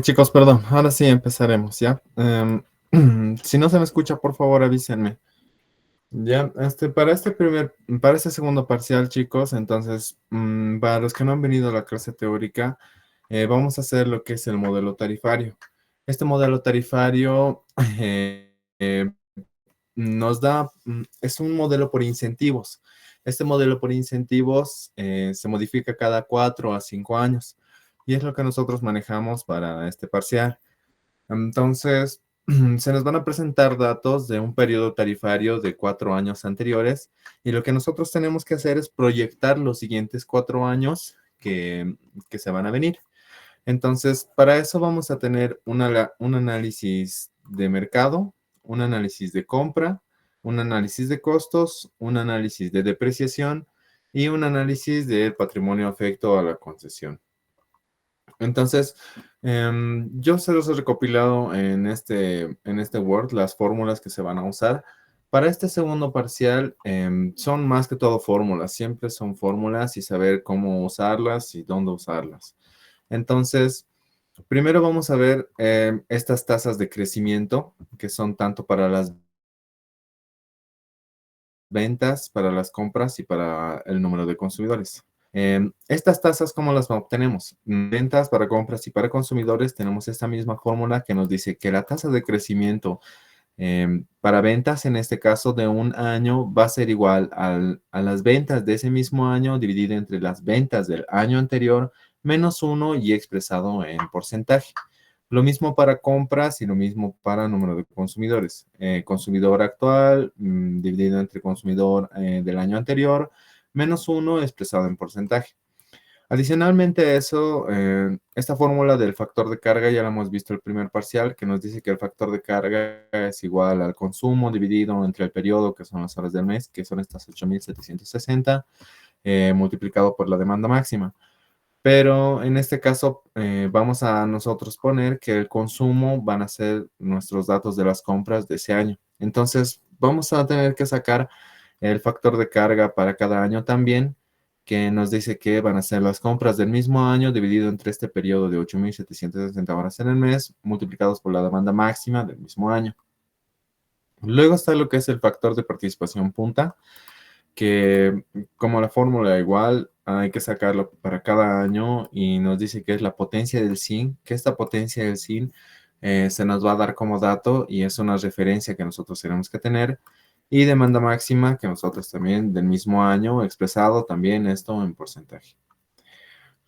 Chicos, perdón, ahora sí empezaremos, ¿ya? Si no se me escucha, por favor avísenme. Ya, para este segundo parcial, chicos, entonces, para los que no han venido a la clase teórica, vamos a hacer lo que es el modelo tarifario. Este modelo tarifario eh, es un modelo por incentivos. Este modelo por incentivos se modifica cada 4 a 5 años y es lo que nosotros manejamos para este parcial. Entonces, se nos van a presentar datos de un periodo tarifario de 4 años anteriores y lo que nosotros tenemos que hacer es proyectar los siguientes 4 años que se van a venir. Entonces, para eso vamos a tener un análisis de mercado, un análisis de compra, un análisis de costos, un análisis de depreciación y un análisis del patrimonio afecto a la concesión. Entonces, yo se los he recopilado en este Word las fórmulas que se van a usar. Para este segundo parcial, son más que todo fórmulas, siempre son fórmulas y saber cómo usarlas y dónde usarlas. Entonces, primero vamos a ver estas tasas de crecimiento, que son tanto para las ventas, para las compras y para el número de consumidores. Estas tasas, ¿cómo las obtenemos? Ventas para compras y para consumidores, tenemos esta misma fórmula que nos dice que la tasa de crecimiento para ventas, en este caso de un año, va a ser igual a las ventas de ese mismo año dividido entre las ventas del año anterior menos uno y expresado en porcentaje. Lo mismo para compras y lo mismo para número de consumidores. Consumidor actual dividido entre consumidor del año anterior menos uno expresado en porcentaje. Adicionalmente a eso, esta fórmula del factor de carga ya la hemos visto el primer parcial, que nos dice que el factor de carga es igual al consumo dividido entre el periodo, que son las horas del mes, que son estas 8.760, multiplicado por la demanda máxima. Pero en este caso vamos a nosotros poner que el consumo van a ser nuestros datos de las compras de ese año. Entonces vamos a tener que sacar el factor de carga para cada año también, que nos dice que van a ser las compras del mismo año dividido entre este periodo de 8.760 horas en el mes, multiplicados por la demanda máxima del mismo año. Luego está lo que es el factor de participación punta, que como la fórmula igual hay que sacarlo para cada año y nos dice que es la potencia del zinc, que esta potencia del zinc se nos va a dar como dato y es una referencia que nosotros tenemos que tener. Y demanda máxima que nosotros también del mismo año expresado también esto en porcentaje.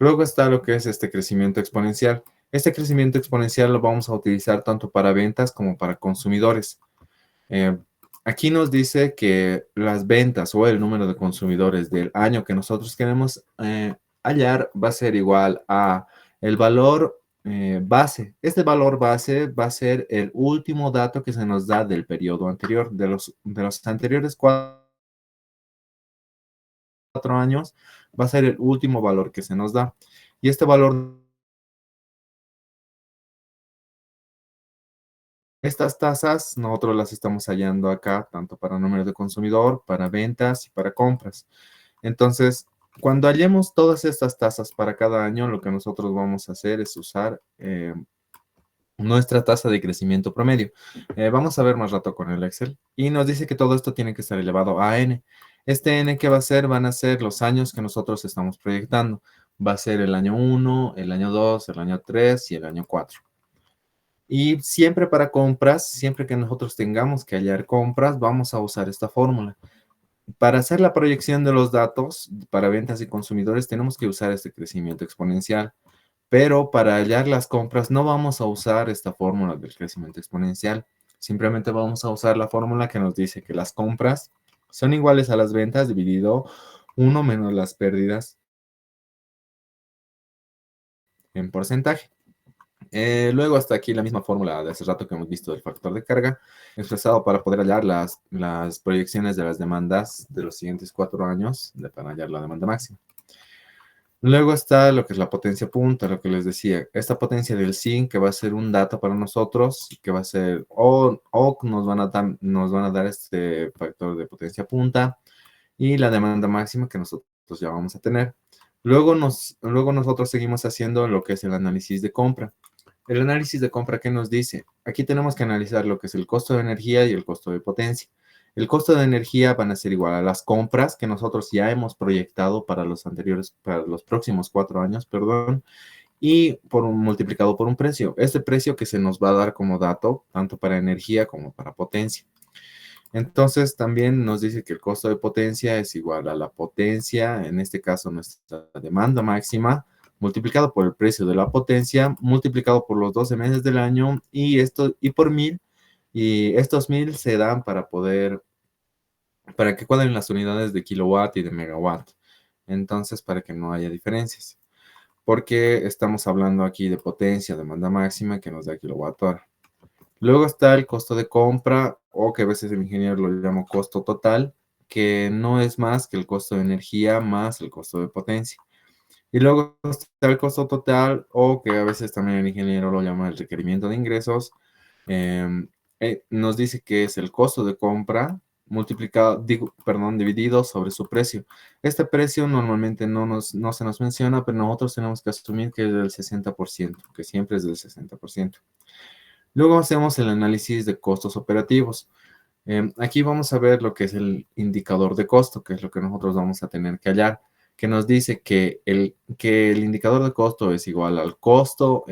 Luego está lo que es este crecimiento exponencial. Este crecimiento exponencial lo vamos a utilizar tanto para ventas como para consumidores. Eh, Aquí nos dice que las ventas o el número de consumidores del año que nosotros queremos hallar va a ser igual a el valor base. Este valor base va a ser el último dato que se nos da del periodo anterior, de los anteriores 4 años, va a ser el último valor que se nos da. Y este valor, estas tasas, nosotros las estamos hallando acá, tanto para número de consumidor, para ventas y para compras. Entonces, cuando hallemos todas estas tasas para cada año, lo que nosotros vamos a hacer es usar nuestra tasa de crecimiento promedio. Vamos a ver más rato con el Excel. Y nos dice que todo esto tiene que estar elevado a n. Este n que va a ser, van a ser los años que nosotros estamos proyectando. Va a ser el año 1, el año 2, el año 3 y el año 4. Y siempre para compras, siempre que nosotros tengamos que hallar compras, vamos a usar esta fórmula. Para hacer la proyección de los datos para ventas y consumidores tenemos que usar este crecimiento exponencial, pero para hallar las compras no vamos a usar esta fórmula del crecimiento exponencial, simplemente vamos a usar la fórmula que nos dice que las compras son iguales a las ventas dividido uno menos las pérdidas en porcentaje. Luego hasta aquí la misma fórmula de hace rato que hemos visto del factor de carga, expresado para poder hallar las proyecciones de las demandas de los siguientes 4 años para hallar la demanda máxima. Luego está lo que es la potencia punta, lo que les decía. Esta potencia del zinc que va a ser un dato para nosotros, que va a ser, o nos van a dar este factor de potencia punta y la demanda máxima que nosotros ya vamos a tener. Luego nosotros seguimos haciendo lo que es el análisis de compra. El análisis de compra, ¿qué nos dice? Aquí tenemos que analizar lo que es el costo de energía y el costo de potencia. El costo de energía van a ser igual a las compras que nosotros ya hemos proyectado para los anteriores, para los próximos 4 años, perdón, y multiplicado por un precio. Este precio que se nos va a dar como dato, tanto para energía como para potencia. Entonces también nos dice que el costo de potencia es igual a la potencia, en este caso nuestra demanda máxima, multiplicado por el precio de la potencia, multiplicado por los 12 meses del año y por 1000. Y estos 1000 se dan para que cuadren las unidades de kilowatt y de megawatt. Entonces, para que no haya diferencias. Porque estamos hablando aquí de potencia, demanda máxima que nos da kilowatt hora. Luego está el costo de compra, o que a veces el ingeniero lo llama costo total, que no es más que el costo de energía más el costo de potencia. Y luego está el costo total, o que a veces también el ingeniero lo llama el requerimiento de ingresos. em, Nos dice que es el costo de compra dividido sobre su precio. Este precio normalmente no se nos menciona, pero nosotros tenemos que asumir que es del 60%, que siempre es del 60%. Luego hacemos el análisis de costos operativos. Aquí vamos a ver lo que es el indicador de costo, que es lo que nosotros vamos a tener que hallar, que nos dice que el indicador de costo es igual al costo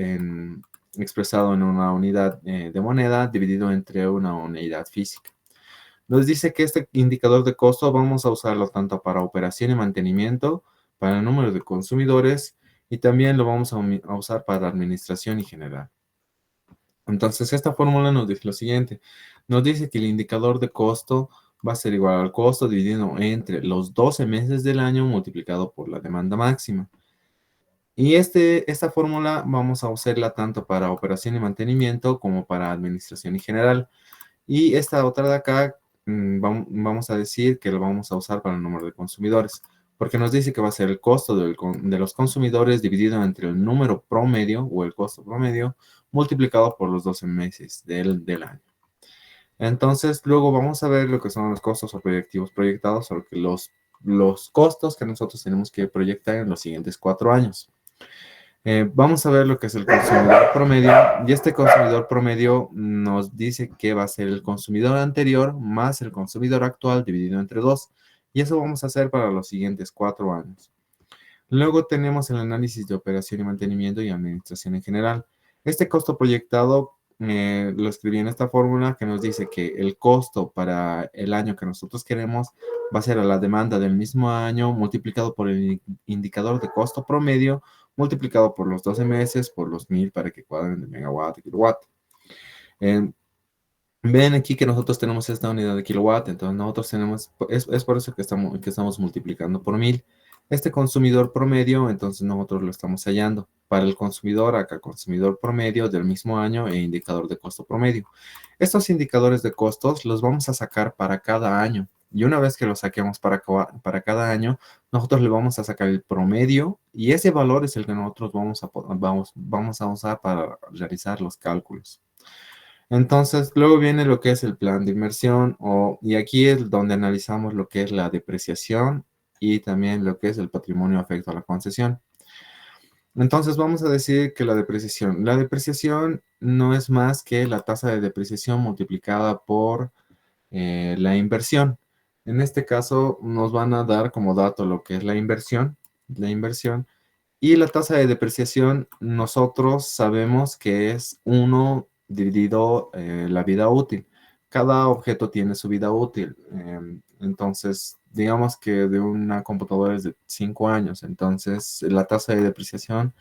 expresado en una unidad de moneda dividido entre una unidad física. Nos dice que este indicador de costo vamos a usarlo tanto para operación y mantenimiento, para el número de consumidores y también lo vamos a usar para administración y general. Entonces, esta fórmula nos dice lo siguiente. Nos dice que el indicador de costo va a ser igual al costo dividido entre los 12 meses del año multiplicado por la demanda máxima. Y esta fórmula vamos a usarla tanto para operación y mantenimiento como para administración y general. Y esta otra de acá, vamos a decir que lo vamos a usar para el número de consumidores, porque nos dice que va a ser el costo de los consumidores dividido entre el número promedio o el costo promedio multiplicado por los 12 meses del año. Entonces, luego vamos a ver lo que son los costos proyectivos proyectados, o que los costos que nosotros tenemos que proyectar en los siguientes 4 años. Vamos a ver lo que es el consumidor promedio, y este consumidor promedio nos dice que va a ser el consumidor anterior más el consumidor actual dividido entre 2, y eso vamos a hacer para los siguientes 4 años. Luego tenemos el análisis de operación y mantenimiento y administración en general. Este costo proyectado lo escribí en esta fórmula que nos dice que el costo para el año que nosotros queremos va a ser a la demanda del mismo año multiplicado por el indicador de costo promedio multiplicado por los 12 meses por los 1000 para que cuadren de megawatt y kilowatt. Eh, Ven aquí que nosotros tenemos esta unidad de kilowatt, entonces nosotros tenemos, es por eso que estamos multiplicando por 1000. Este consumidor promedio, entonces nosotros lo estamos hallando. Para el consumidor, acá consumidor promedio del mismo año e indicador de costo promedio. Estos indicadores de costos los vamos a sacar para cada año. Y una vez que los saquemos para cada año, nosotros le vamos a sacar el promedio y ese valor es el que nosotros vamos a usar para realizar los cálculos. Entonces, luego viene lo que es el plan de inversión, y aquí es donde analizamos lo que es la depreciación y también lo que es el patrimonio afecto a la concesión. Entonces, vamos a decir que la depreciación no es más que la tasa de depreciación multiplicada por la inversión. En este caso, nos van a dar como dato lo que es la inversión, y la tasa de depreciación, nosotros sabemos que es 1 dividido la vida útil. Cada objeto tiene su vida útil. Entonces, digamos que de una computadora es de 5 años. Entonces, la tasa de depreciación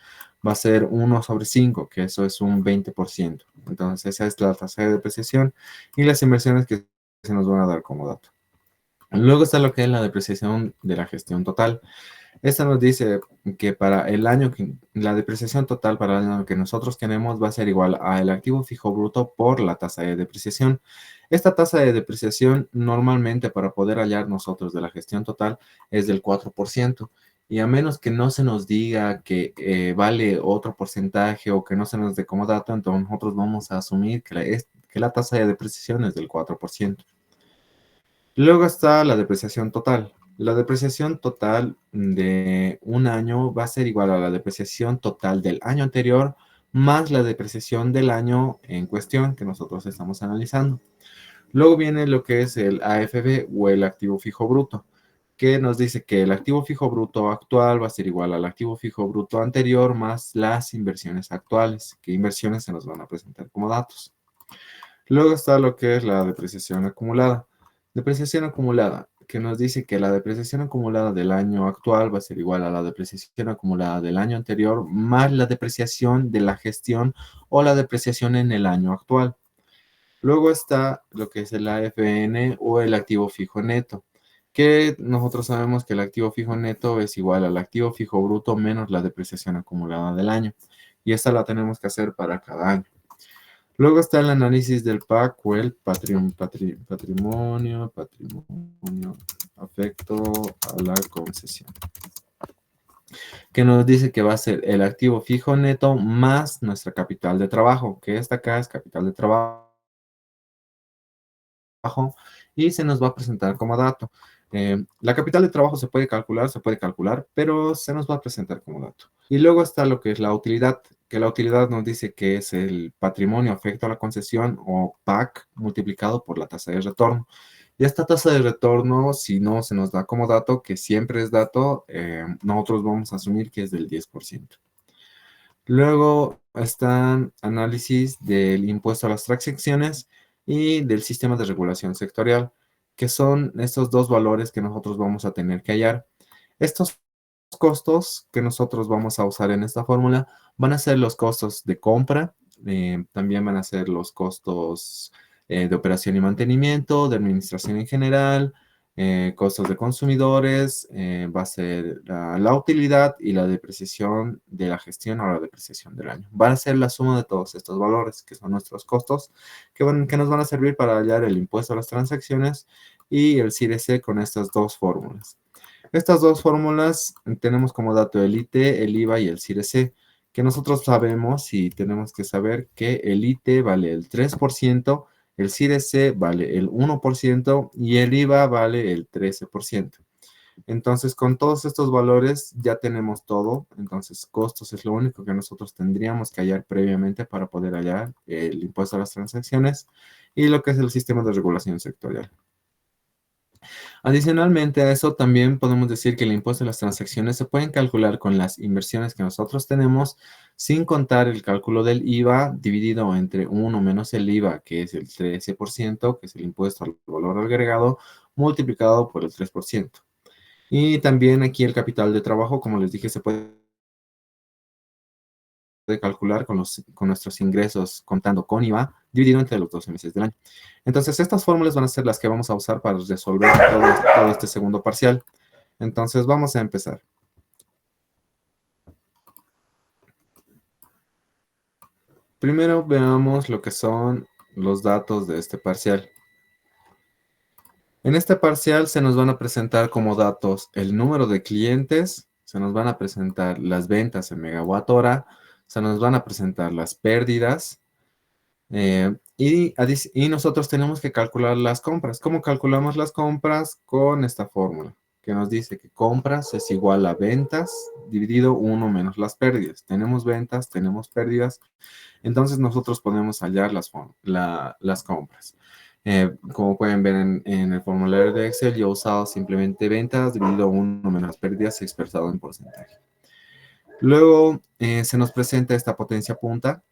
va a ser 1/5, que eso es un 20%. Entonces, esa es la tasa de depreciación y las inversiones que se nos van a dar como dato. Luego está lo que es la depreciación de la gestión total. Esta nos dice que la depreciación total para el año que nosotros tenemos va a ser igual al activo fijo bruto por la tasa de depreciación. Esta tasa de depreciación normalmente para poder hallar nosotros de la gestión total es del 4%. Y a menos que no se nos diga que vale otro porcentaje o que no se nos dé como dato, entonces nosotros vamos a asumir que la tasa de depreciación es del 4%. Luego está la depreciación total. La depreciación total de un año va a ser igual a la depreciación total del año anterior más la depreciación del año en cuestión que nosotros estamos analizando. Luego viene lo que es el AFB o el activo fijo bruto, que nos dice que el activo fijo bruto actual va a ser igual al activo fijo bruto anterior más las inversiones actuales, que inversiones se nos van a presentar como datos. Luego está lo que es la depreciación acumulada. Depreciación acumulada, que nos dice que la depreciación acumulada del año actual va a ser igual a la depreciación acumulada del año anterior más la depreciación de la gestión o la depreciación en el año actual. Luego está lo que es el AFN o el activo fijo neto, que nosotros sabemos que el activo fijo neto es igual al activo fijo bruto menos la depreciación acumulada del año. Y esta la tenemos que hacer para cada año. Luego está el análisis del PAC o el patrimonio afecto a la concesión, que nos dice que va a ser el activo fijo neto más nuestra capital de trabajo, que esta acá es capital de trabajo, y se nos va a presentar como dato. La capital de trabajo se puede calcular, pero se nos va a presentar como dato. Y luego está lo que es la utilidad, que la utilidad nos dice que es el patrimonio afecto a la concesión o PAC multiplicado por la tasa de retorno. Y esta tasa de retorno, si no se nos da como dato, que siempre es dato, nosotros vamos a asumir que es del 10%. Luego están análisis del impuesto a las transacciones y del sistema de regulación sectorial, que son estos dos valores que nosotros vamos a tener que hallar. Estos costos que nosotros vamos a usar en esta fórmula van a ser los costos de compra, también van a ser los costos de operación y mantenimiento, de administración en general, costos de consumidores, va a ser la utilidad y la depreciación de la gestión o la depreciación del año. Van a ser la suma de todos estos valores, que son nuestros costos, que nos van a servir para hallar el impuesto a las transacciones y el CIRC con estas dos fórmulas. Estas dos fórmulas tenemos como dato el IT, el IVA y el CIRC, que nosotros sabemos y tenemos que saber que el IT vale el 3%, el CIRC vale el 1% y el IVA vale el 13%. Entonces, con todos estos valores ya tenemos todo. Entonces, costos es lo único que nosotros tendríamos que hallar previamente para poder hallar el impuesto a las transacciones y lo que es el sistema de regulación sectorial. Adicionalmente a eso, también podemos decir que el impuesto a las transacciones se pueden calcular con las inversiones que nosotros tenemos, sin contar el cálculo del IVA dividido entre 1 menos el IVA, que es el 13%, que es el impuesto al valor agregado, multiplicado por el 3%. Y también aquí el capital de trabajo, como les dije, se puede calcular con nuestros ingresos contando con IVA, dividido entre los 12 meses del año. Entonces, estas fórmulas van a ser las que vamos a usar para resolver todo este segundo parcial. Entonces, vamos a empezar. Primero veamos lo que son los datos de este parcial. En este parcial se nos van a presentar como datos el número de clientes, se nos van a presentar las ventas en megawatt hora, se nos van a presentar las pérdidas, y nosotros tenemos que calcular las compras. ¿Cómo calculamos las compras? Con esta fórmula, que nos dice que compras es igual a ventas dividido 1 menos las pérdidas. Tenemos ventas, tenemos pérdidas, entonces nosotros podemos hallar las compras. Como pueden ver en el formulario de Excel, yo he usado simplemente ventas dividido 1 menos pérdidas expresado en porcentaje. Luego se nos presenta esta potencia punta.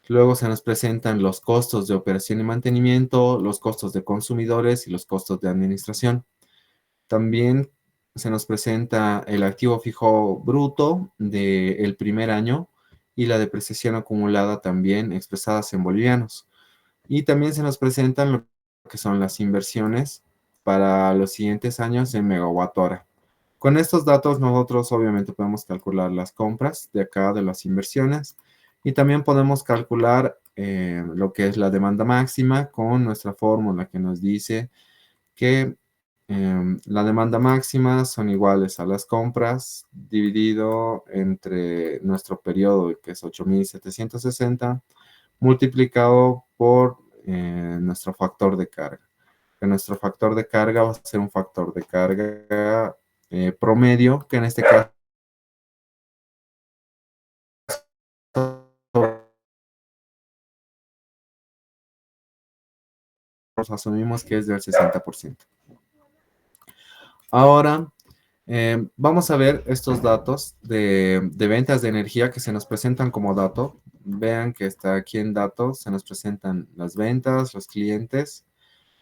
Luego se nos presentan los costos de operación y mantenimiento, los costos de consumidores y los costos de administración. También se nos presenta el activo fijo bruto del primer año y la depreciación acumulada también expresadas en bolivianos. Y también se nos presentan lo que son las inversiones para los siguientes años en megawatt hora. Con estos datos nosotros obviamente podemos calcular las compras de acá de las inversiones y también podemos calcular lo que es la demanda máxima con nuestra fórmula que nos dice que la demanda máxima son iguales a las compras dividido entre nuestro periodo que es 8.760 multiplicado por nuestro factor de carga. Que nuestro factor de carga va a ser un factor de carga promedio, que en este caso asumimos que es del 60%. Ahora, vamos a ver estos datos de ventas de energía que se nos presentan como dato. Vean que está aquí en datos, se nos presentan las ventas, los clientes.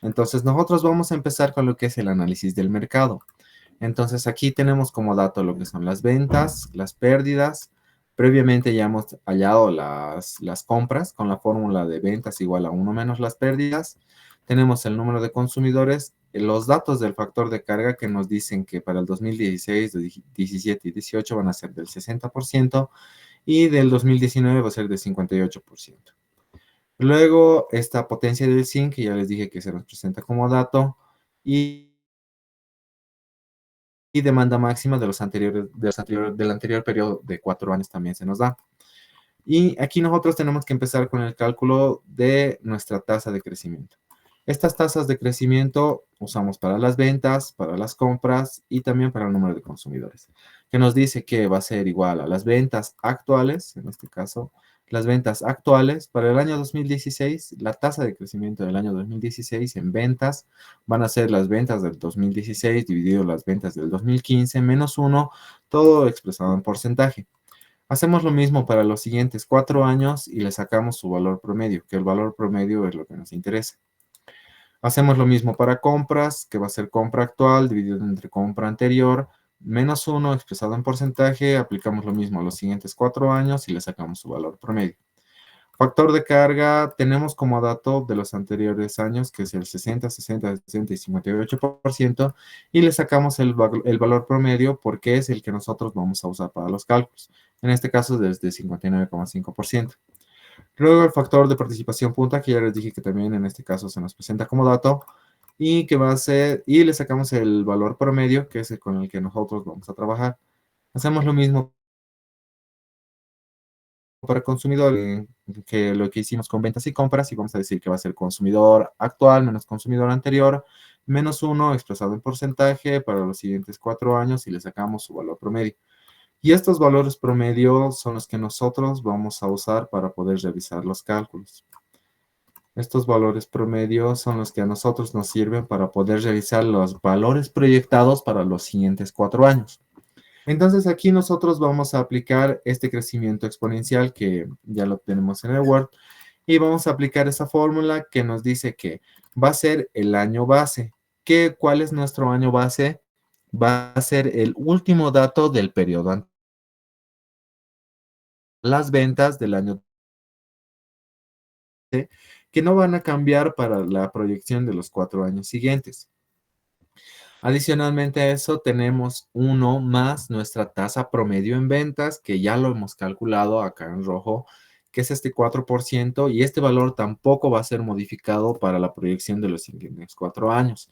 Entonces, nosotros vamos a empezar con lo que es el análisis del mercado. Entonces, aquí tenemos como dato lo que son las ventas, las pérdidas. Previamente ya hemos hallado las compras con la fórmula de ventas igual a uno menos las pérdidas. Tenemos el número de consumidores, los datos del factor de carga que nos dicen que para el 2016, 17 y 18 van a ser del 60% y del 2019 va a ser del 58%. Luego, esta potencia del zinc, que ya les dije que se nos presenta como dato, y demanda máxima de los anteriores, del anterior periodo de 4 años también se nos da. Y aquí nosotros tenemos que empezar con el cálculo de nuestra tasa de crecimiento. Estas tasas de crecimiento usamos para las ventas, para las compras y también para el número de consumidores, que nos dice que va a ser igual a las ventas actuales, en este caso, las ventas actuales para el año 2016, la tasa de crecimiento del año 2016 en ventas van a ser las ventas del 2016 dividido las ventas del 2015 menos 1, todo expresado en porcentaje. Hacemos lo mismo para los siguientes 4 años y le sacamos su valor promedio, que el valor promedio es lo que nos interesa. Hacemos lo mismo para compras, que va a ser compra actual dividido entre compra anterior, menos 1 expresado en porcentaje. Aplicamos lo mismo a los siguientes 4 años y le sacamos su valor promedio. Factor de carga, tenemos como dato de los anteriores años, que es el 60, 60, 60 y 58%, y le sacamos el valor promedio porque es el que nosotros vamos a usar para los cálculos. En este caso, desde 59,5%. Luego el factor de participación punta, que ya les dije que también en este caso se nos presenta como dato, y que va a ser, y le sacamos el valor promedio, que es el con el que nosotros vamos a trabajar. Hacemos lo mismo para consumidor que lo que hicimos con ventas y compras, y vamos a decir que va a ser consumidor actual menos consumidor anterior, menos 1 expresado en porcentaje para los siguientes 4 años y le sacamos su valor promedio. Y estos valores promedio son los que nosotros vamos a usar para poder revisar los cálculos. Estos valores promedio son los que a nosotros nos sirven para poder revisar los valores proyectados para los siguientes 4 años. Entonces aquí nosotros vamos a aplicar este crecimiento exponencial que ya lo tenemos en el Word y vamos a aplicar esa fórmula que nos dice que va a ser el año base. ¿Cuál es nuestro año base? Va a ser el último dato del periodo anterior. Las ventas del año que no van a cambiar para la proyección de los 4 años siguientes. Adicionalmente a eso, tenemos 1 más nuestra tasa promedio en ventas, que ya lo hemos calculado acá en rojo, que es este 4%, y este valor tampoco va a ser modificado para la proyección de los siguientes 4 años.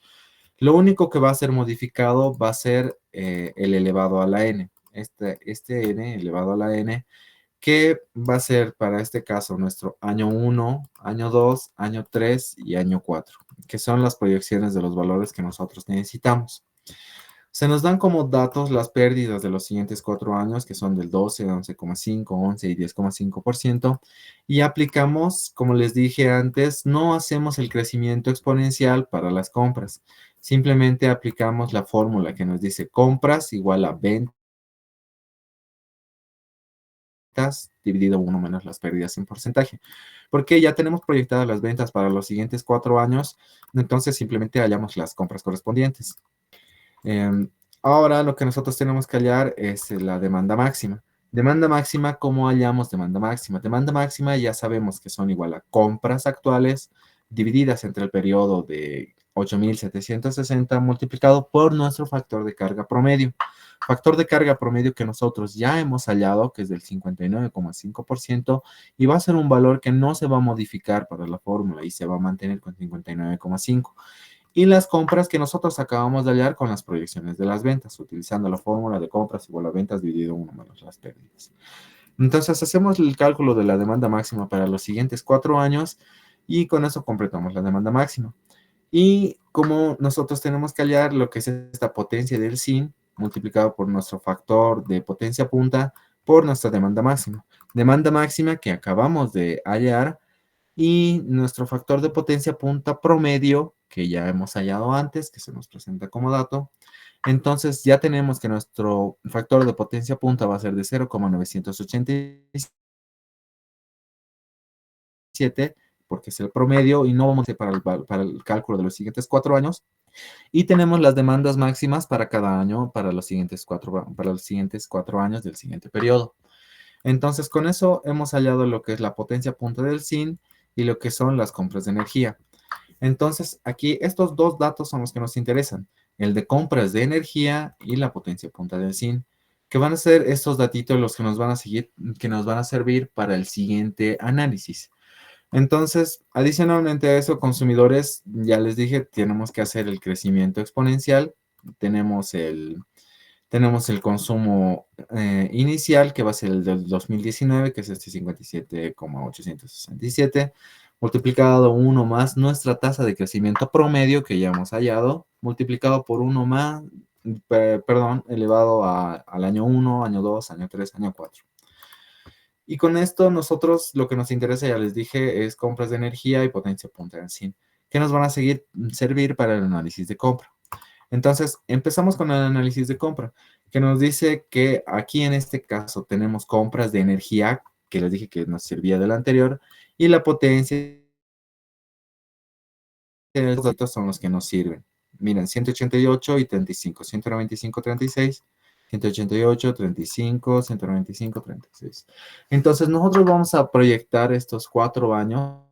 Lo único que va a ser modificado va a ser el elevado a la n. Este n elevado a la n, que va a ser para este caso nuestro año 1, año 2, año 3 y año 4, que son las proyecciones de los valores que nosotros necesitamos. Se nos dan como datos las pérdidas de los siguientes 4 años, que son del 12, 11,5, 11 y 10,5%, y aplicamos, como les dije antes, no hacemos el crecimiento exponencial para las compras. Simplemente aplicamos la fórmula que nos dice compras igual a ventas dividido 1 menos las pérdidas en porcentaje. Porque ya tenemos proyectadas las ventas para los siguientes 4 años, entonces simplemente hallamos las compras correspondientes. Ahora lo que nosotros tenemos que hallar es la demanda máxima. Demanda máxima, ¿cómo hallamos demanda máxima? Demanda máxima ya sabemos que son igual a compras actuales divididas entre el periodo de 8,760 multiplicado por nuestro factor de carga promedio. Factor de carga promedio que nosotros ya hemos hallado, que es del 59,5%, y va a ser un valor que no se va a modificar para la fórmula y se va a mantener con 59,5%. Y las compras que nosotros acabamos de hallar con las proyecciones de las ventas, utilizando la fórmula de compras igual a ventas dividido 1 menos las pérdidas. Entonces, hacemos el cálculo de la demanda máxima para los siguientes 4 años y con eso completamos la demanda máxima. Y como nosotros tenemos que hallar lo que es esta potencia del SIN multiplicado por nuestro factor de potencia punta por nuestra demanda máxima. Demanda máxima que acabamos de hallar Y nuestro factor de potencia punta promedio, que ya hemos hallado antes, que se nos presenta como dato. Entonces ya tenemos que nuestro factor de potencia punta va a ser de 0,987, porque es el promedio y no vamos a ir para el cálculo de los siguientes 4 años. Y tenemos las demandas máximas para cada año para los siguientes 4 años del siguiente periodo. Entonces, con eso hemos hallado lo que es la potencia punta del SIN y lo que son las compras de energía. Entonces, aquí estos dos datos son los que nos interesan, el de compras de energía y la potencia punta del SIN, que van a ser estos datitos los que nos van a seguir, que nos van a servir para el siguiente análisis. Entonces, adicionalmente a eso, consumidores, ya les dije, tenemos que hacer el crecimiento exponencial, tenemos el, tenemos el consumo inicial, que va a ser el del 2019, que es este 57,867, multiplicado 1 más nuestra tasa de crecimiento promedio, que ya hemos hallado, multiplicado por 1 más, perdón, elevado al año 1, año 2, año 3, año 4. Y con esto nosotros lo que nos interesa, ya les dije, es compras de energía y potencia punta en SIN, que nos van a servir para el análisis de compra. Entonces, empezamos con el análisis de compra, que nos dice que aquí en este caso tenemos compras de energía, que les dije que nos servía del anterior, y la potencia, los datos son los que nos sirven. Miren, 188 y 35, 195, 36, 188, 35, 195, 36. Entonces, nosotros vamos a proyectar estos 4 años,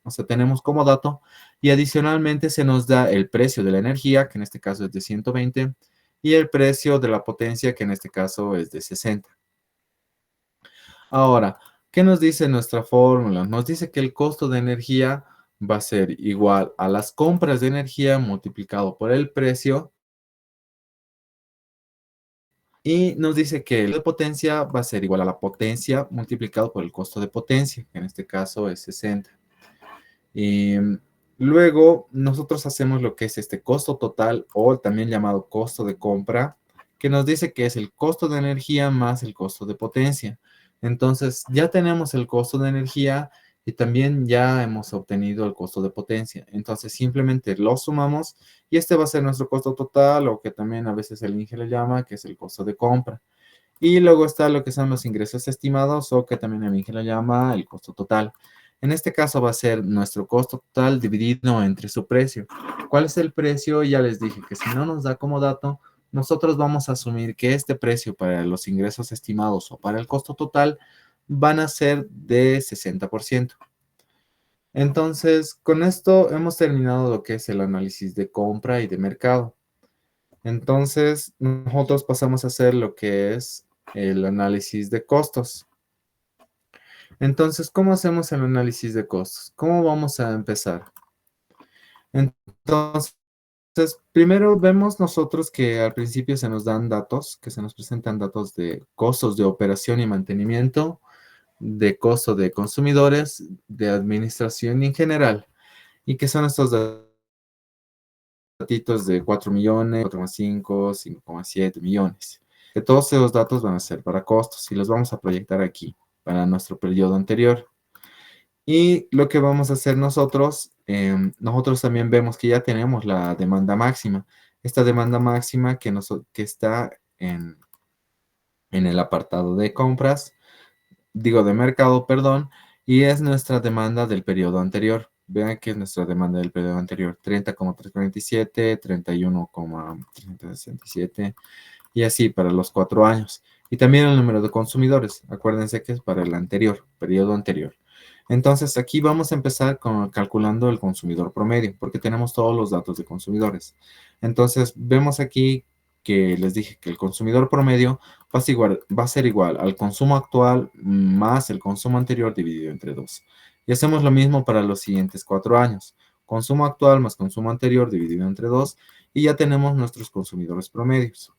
o sea, tenemos como dato, y adicionalmente se nos da el precio de la energía, que en este caso es de 120, y el precio de la potencia, que en este caso es de 60. Ahora, ¿qué nos dice nuestra fórmula? Nos dice que el costo de energía va a ser igual a las compras de energía multiplicado por el precio, y nos dice que el de potencia va a ser igual a la potencia multiplicado por el costo de potencia, que en este caso es 60. Y luego nosotros hacemos lo que es este costo total o también llamado costo de compra, que nos dice que es el costo de energía más el costo de potencia. Entonces ya tenemos el costo de energía y también ya hemos obtenido el costo de potencia. Entonces simplemente lo sumamos y este va a ser nuestro costo total, o que también a veces el INGE le llama, que es el costo de compra. Y luego está lo que son los ingresos estimados, o que también el INGE lo llama el costo total. En este caso va a ser nuestro costo total dividido entre su precio. ¿Cuál es el precio? Ya les dije que si no nos da como dato, nosotros vamos a asumir que este precio para los ingresos estimados o para el costo total van a ser de 60%. Entonces, con esto hemos terminado lo que es el análisis de compra y de mercado. Entonces, nosotros pasamos a hacer lo que es el análisis de costos. Entonces, ¿cómo hacemos el análisis de costos? ¿Cómo vamos a empezar? Entonces, primero vemos nosotros que al principio se nos dan datos, que se nos presentan datos de costos de operación y mantenimiento, de costo de consumidores, de administración y en general. ¿Y qué son estos datitos de 4 millones, 4,5, 5,7 millones? Que todos esos datos van a ser para costos y los vamos a proyectar aquí para nuestro periodo anterior. Y lo que vamos a hacer nosotros, nosotros también vemos que ya tenemos la demanda máxima. Esta demanda máxima que está en el apartado de compras, digo de mercado, perdón, y es nuestra demanda del periodo anterior. Vean que es nuestra demanda del periodo anterior: 30,347, 31,367 y así para los 4 años. Y también el número de consumidores. Acuérdense que es para el anterior, periodo anterior. Entonces, aquí vamos a empezar calculando el consumidor promedio, porque tenemos todos los datos de consumidores. Entonces, vemos aquí que les dije que el consumidor promedio va a ser igual al consumo actual más el consumo anterior dividido entre 2. Y hacemos lo mismo para los siguientes 4 años. Consumo actual más consumo anterior dividido entre 2, y ya tenemos nuestros consumidores promedios.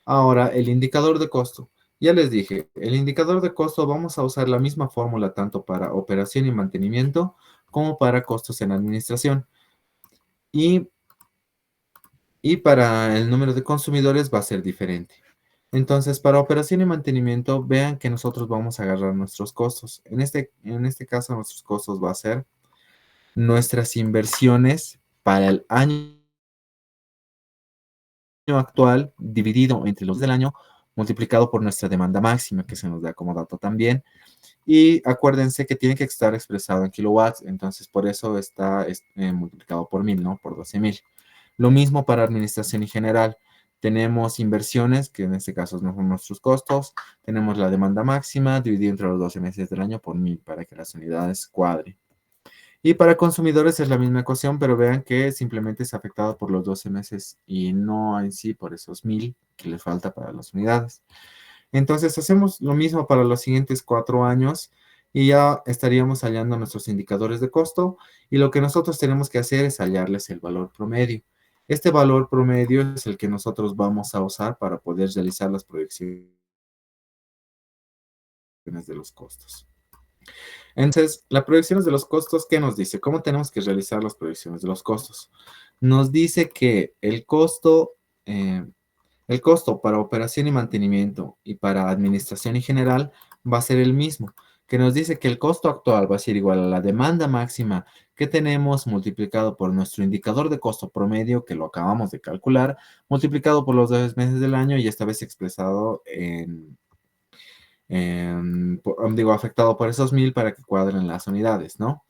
Ahora, el indicador de costo. Ya les dije, el indicador de costo vamos a usar la misma fórmula tanto para operación y mantenimiento como para costos en administración. Y, y para el número de consumidores va a ser diferente. Entonces, para operación y mantenimiento, vean que nosotros vamos a agarrar nuestros costos. En este caso, nuestros costos va a ser nuestras inversiones para el año actual dividido entre los del año multiplicado por nuestra demanda máxima, que se nos da como dato también. Y acuérdense que tiene que estar expresado en kilowatts, entonces por eso está multiplicado por 1000, ¿no? Por 12,000. Lo mismo para administración y general. Tenemos inversiones, que en este caso no son nuestros costos. Tenemos la demanda máxima dividida entre los 12 meses del año por 1000 para que las unidades cuadren. Y para consumidores es la misma ecuación, pero vean que simplemente es afectado por los 12 meses y no en sí por esos 1000 que les falta para las unidades. Entonces hacemos lo mismo para los siguientes 4 años y ya estaríamos hallando nuestros indicadores de costo y lo que nosotros tenemos que hacer es hallarles el valor promedio. Este valor promedio es el que nosotros vamos a usar para poder realizar las proyecciones de los costos. Entonces, las proyecciones de los costos, ¿qué nos dice? ¿Cómo tenemos que realizar las proyecciones de los costos? Nos dice que eh, el costo para operación y mantenimiento y para administración en general va a ser el mismo, que nos dice que el costo actual va a ser igual a la demanda máxima que tenemos multiplicado por nuestro indicador de costo promedio, que lo acabamos de calcular, multiplicado por los 2 meses del año y esta vez expresado digo, afectado por esos 1000 para que cuadren las unidades, ¿no?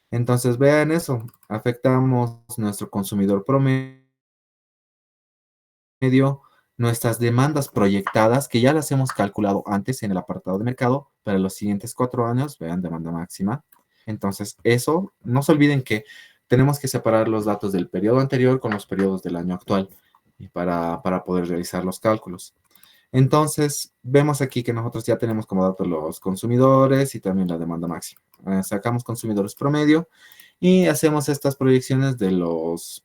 Entonces, vean eso, afectamos nuestro consumidor promedio, nuestras demandas proyectadas, que ya las hemos calculado antes en el apartado de mercado, para los siguientes 4 años, vean, demanda máxima. Entonces, eso, no se olviden que tenemos que separar los datos del periodo anterior con los periodos del año actual y para poder realizar los cálculos. Entonces, vemos aquí que nosotros ya tenemos como datos los consumidores y también la demanda máxima. Sacamos consumidores promedio y hacemos estas proyecciones de los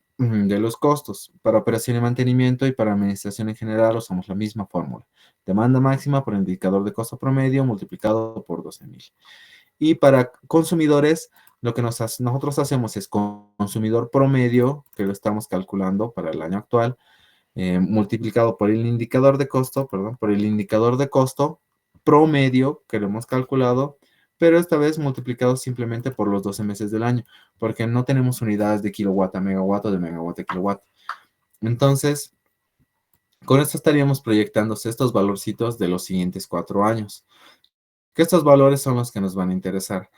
costos. Para operación y mantenimiento y para administración en general usamos la misma fórmula. Demanda máxima por indicador de costo promedio multiplicado por 12,000. Y para consumidores, lo que nosotros hacemos es consumidor promedio, que lo estamos calculando para el año actual, multiplicado por el indicador de costo, perdón, por el indicador de costo promedio que lo hemos calculado, pero esta vez multiplicado simplemente por los 12 meses del año, porque no tenemos unidades de kilowatt a megawatt o de megawatt a kilowatt. Entonces, con esto estaríamos proyectándose estos valorcitos de los siguientes 4 años, que estos valores son los que nos van a interesar.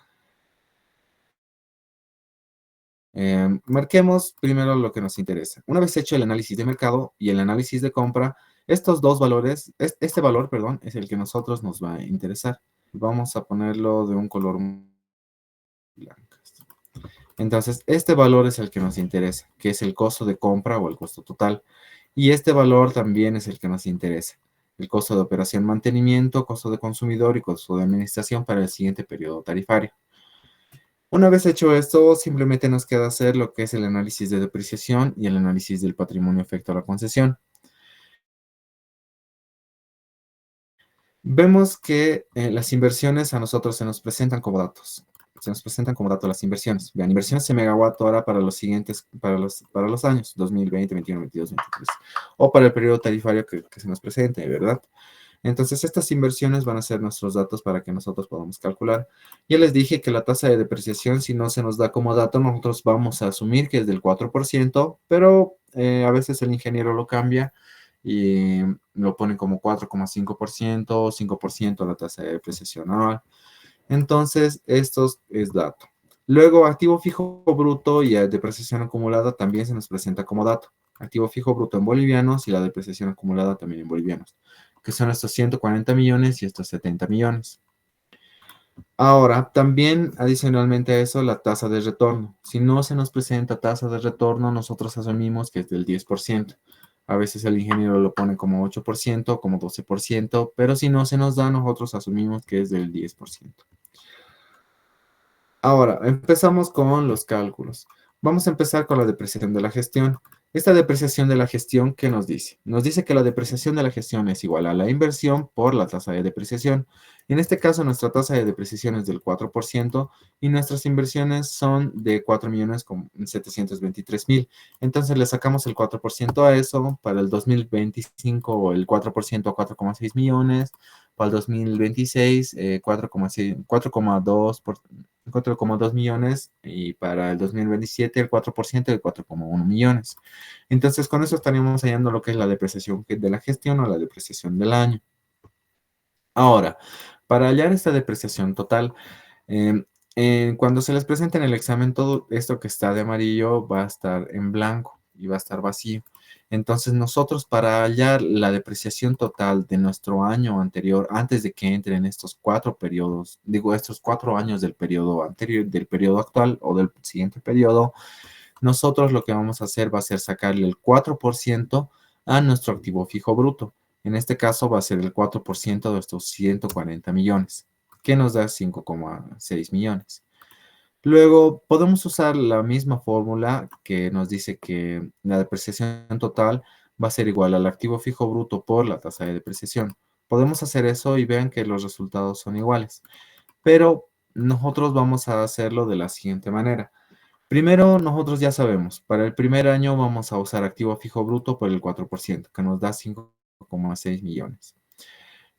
Marquemos primero lo que nos interesa. Una vez hecho el análisis de mercado y el análisis de compra, estos dos valores, este valor, perdón, es el que nosotros nos va a interesar. Vamos a ponerlo de un color blanco. Entonces, este valor es el que nos interesa, que es el costo de compra o el costo total. Y este valor también es el que nos interesa. El costo de operación mantenimiento, costo de consumidor y costo de administración para el siguiente periodo tarifario. Una vez hecho esto, simplemente nos queda hacer lo que es el análisis de depreciación y el análisis del patrimonio efecto a la concesión. Vemos que las inversiones a nosotros se nos presentan como datos. Se nos presentan como datos las inversiones. Vean, inversiones en megawatt hora para los siguientes, para los años 2020, 21, 22, 23. O para el periodo tarifario que se nos presente, ¿verdad? Entonces, estas inversiones van a ser nuestros datos para que nosotros podamos calcular. Ya les dije que la tasa de depreciación, si no se nos da como dato, nosotros vamos a asumir que es del 4%, pero a veces el ingeniero lo cambia y lo pone como 4,5%, 5% la tasa de depreciación anual. Entonces, esto es dato. Luego, activo fijo bruto y depreciación acumulada también se nos presenta como dato. Activo fijo bruto en bolivianos y la depreciación acumulada también en bolivianos, que son estos 140 millones y estos 70 millones. Ahora, también adicionalmente a eso, la tasa de retorno. Si no se nos presenta tasa de retorno, nosotros asumimos que es del 10%. A veces el ingeniero lo pone como 8%, como 12%, pero si no se nos da, nosotros asumimos que es del 10%. Ahora, empezamos con los cálculos. Vamos a empezar con la depreciación de la gestión. Esta depreciación de la gestión, ¿qué nos dice? Nos dice que la depreciación de la gestión es igual a la inversión por la tasa de depreciación. En este caso, nuestra tasa de depreciación es del 4% y nuestras inversiones son de 4.723.000. Entonces, le sacamos el 4% a eso. Para el 2025, el 4% a 4,6 millones. Para el 2026, 4,6 4,2 millones. Y para el 2027, el 4% de 4,1 millones. Entonces, con eso estaríamos hallando lo que es la depreciación de la gestión o la depreciación del año. Ahora, para hallar esta depreciación total, em, cuando se les presente en el examen, todo esto que está de amarillo va a estar en blanco y va a estar vacío. Entonces, nosotros para hallar la depreciación total de nuestro año anterior, antes de que entren estos 4 periodos, digo, estos 4 años del periodo anterior, del periodo actual o del siguiente periodo, nosotros lo que vamos a hacer va a ser sacarle el 4% a nuestro activo fijo bruto. En este caso va a ser el 4% de estos 140 millones, que nos da 5,6 millones. Luego podemos usar la misma fórmula que nos dice que la depreciación total va a ser igual al activo fijo bruto por la tasa de depreciación. Podemos hacer eso y vean que los resultados son iguales, pero nosotros vamos a hacerlo de la siguiente manera. Primero, nosotros ya sabemos, para el primer año vamos a usar activo fijo bruto por el 4%, que nos da 5,6 millones.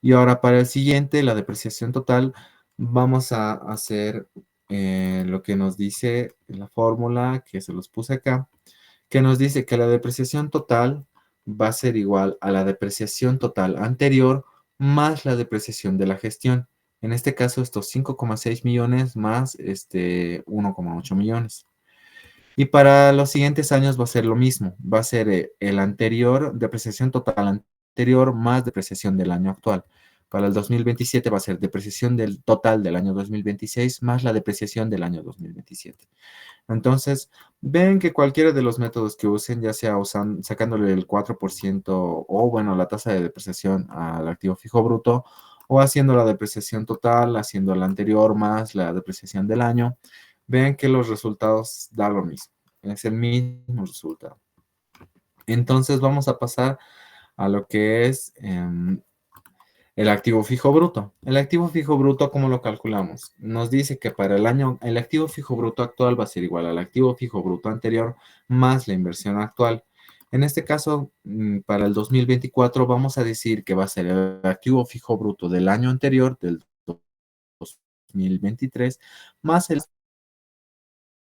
Y ahora para el siguiente, la depreciación total, vamos a hacer lo que nos dice la fórmula, que se los puse acá, que nos dice que la depreciación total va a ser igual a la depreciación total anterior más la depreciación de la gestión. En este caso, estos 5,6 millones más 1,8 millones. Y para los siguientes años va a ser lo mismo. Va a ser el anterior, depreciación total anterior más depreciación del año actual. Para el 2027 va a ser depreciación del total del año 2026 más la depreciación del año 2027. Entonces, ven que cualquiera de los métodos que usen, ya sea sacándole el 4% o, bueno, la tasa de depreciación al activo fijo bruto, o haciendo la depreciación total, haciendo la anterior más la depreciación del año, ven que los resultados da lo mismo. Es el mismo resultado. Entonces, vamos a pasar a lo que es el activo fijo bruto. El activo fijo bruto, ¿cómo lo calculamos? Nos dice que para el año, el activo fijo bruto actual va a ser igual al activo fijo bruto anterior más la inversión actual. En este caso, para el 2024, vamos a decir que va a ser el activo fijo bruto del año anterior, del 2023, más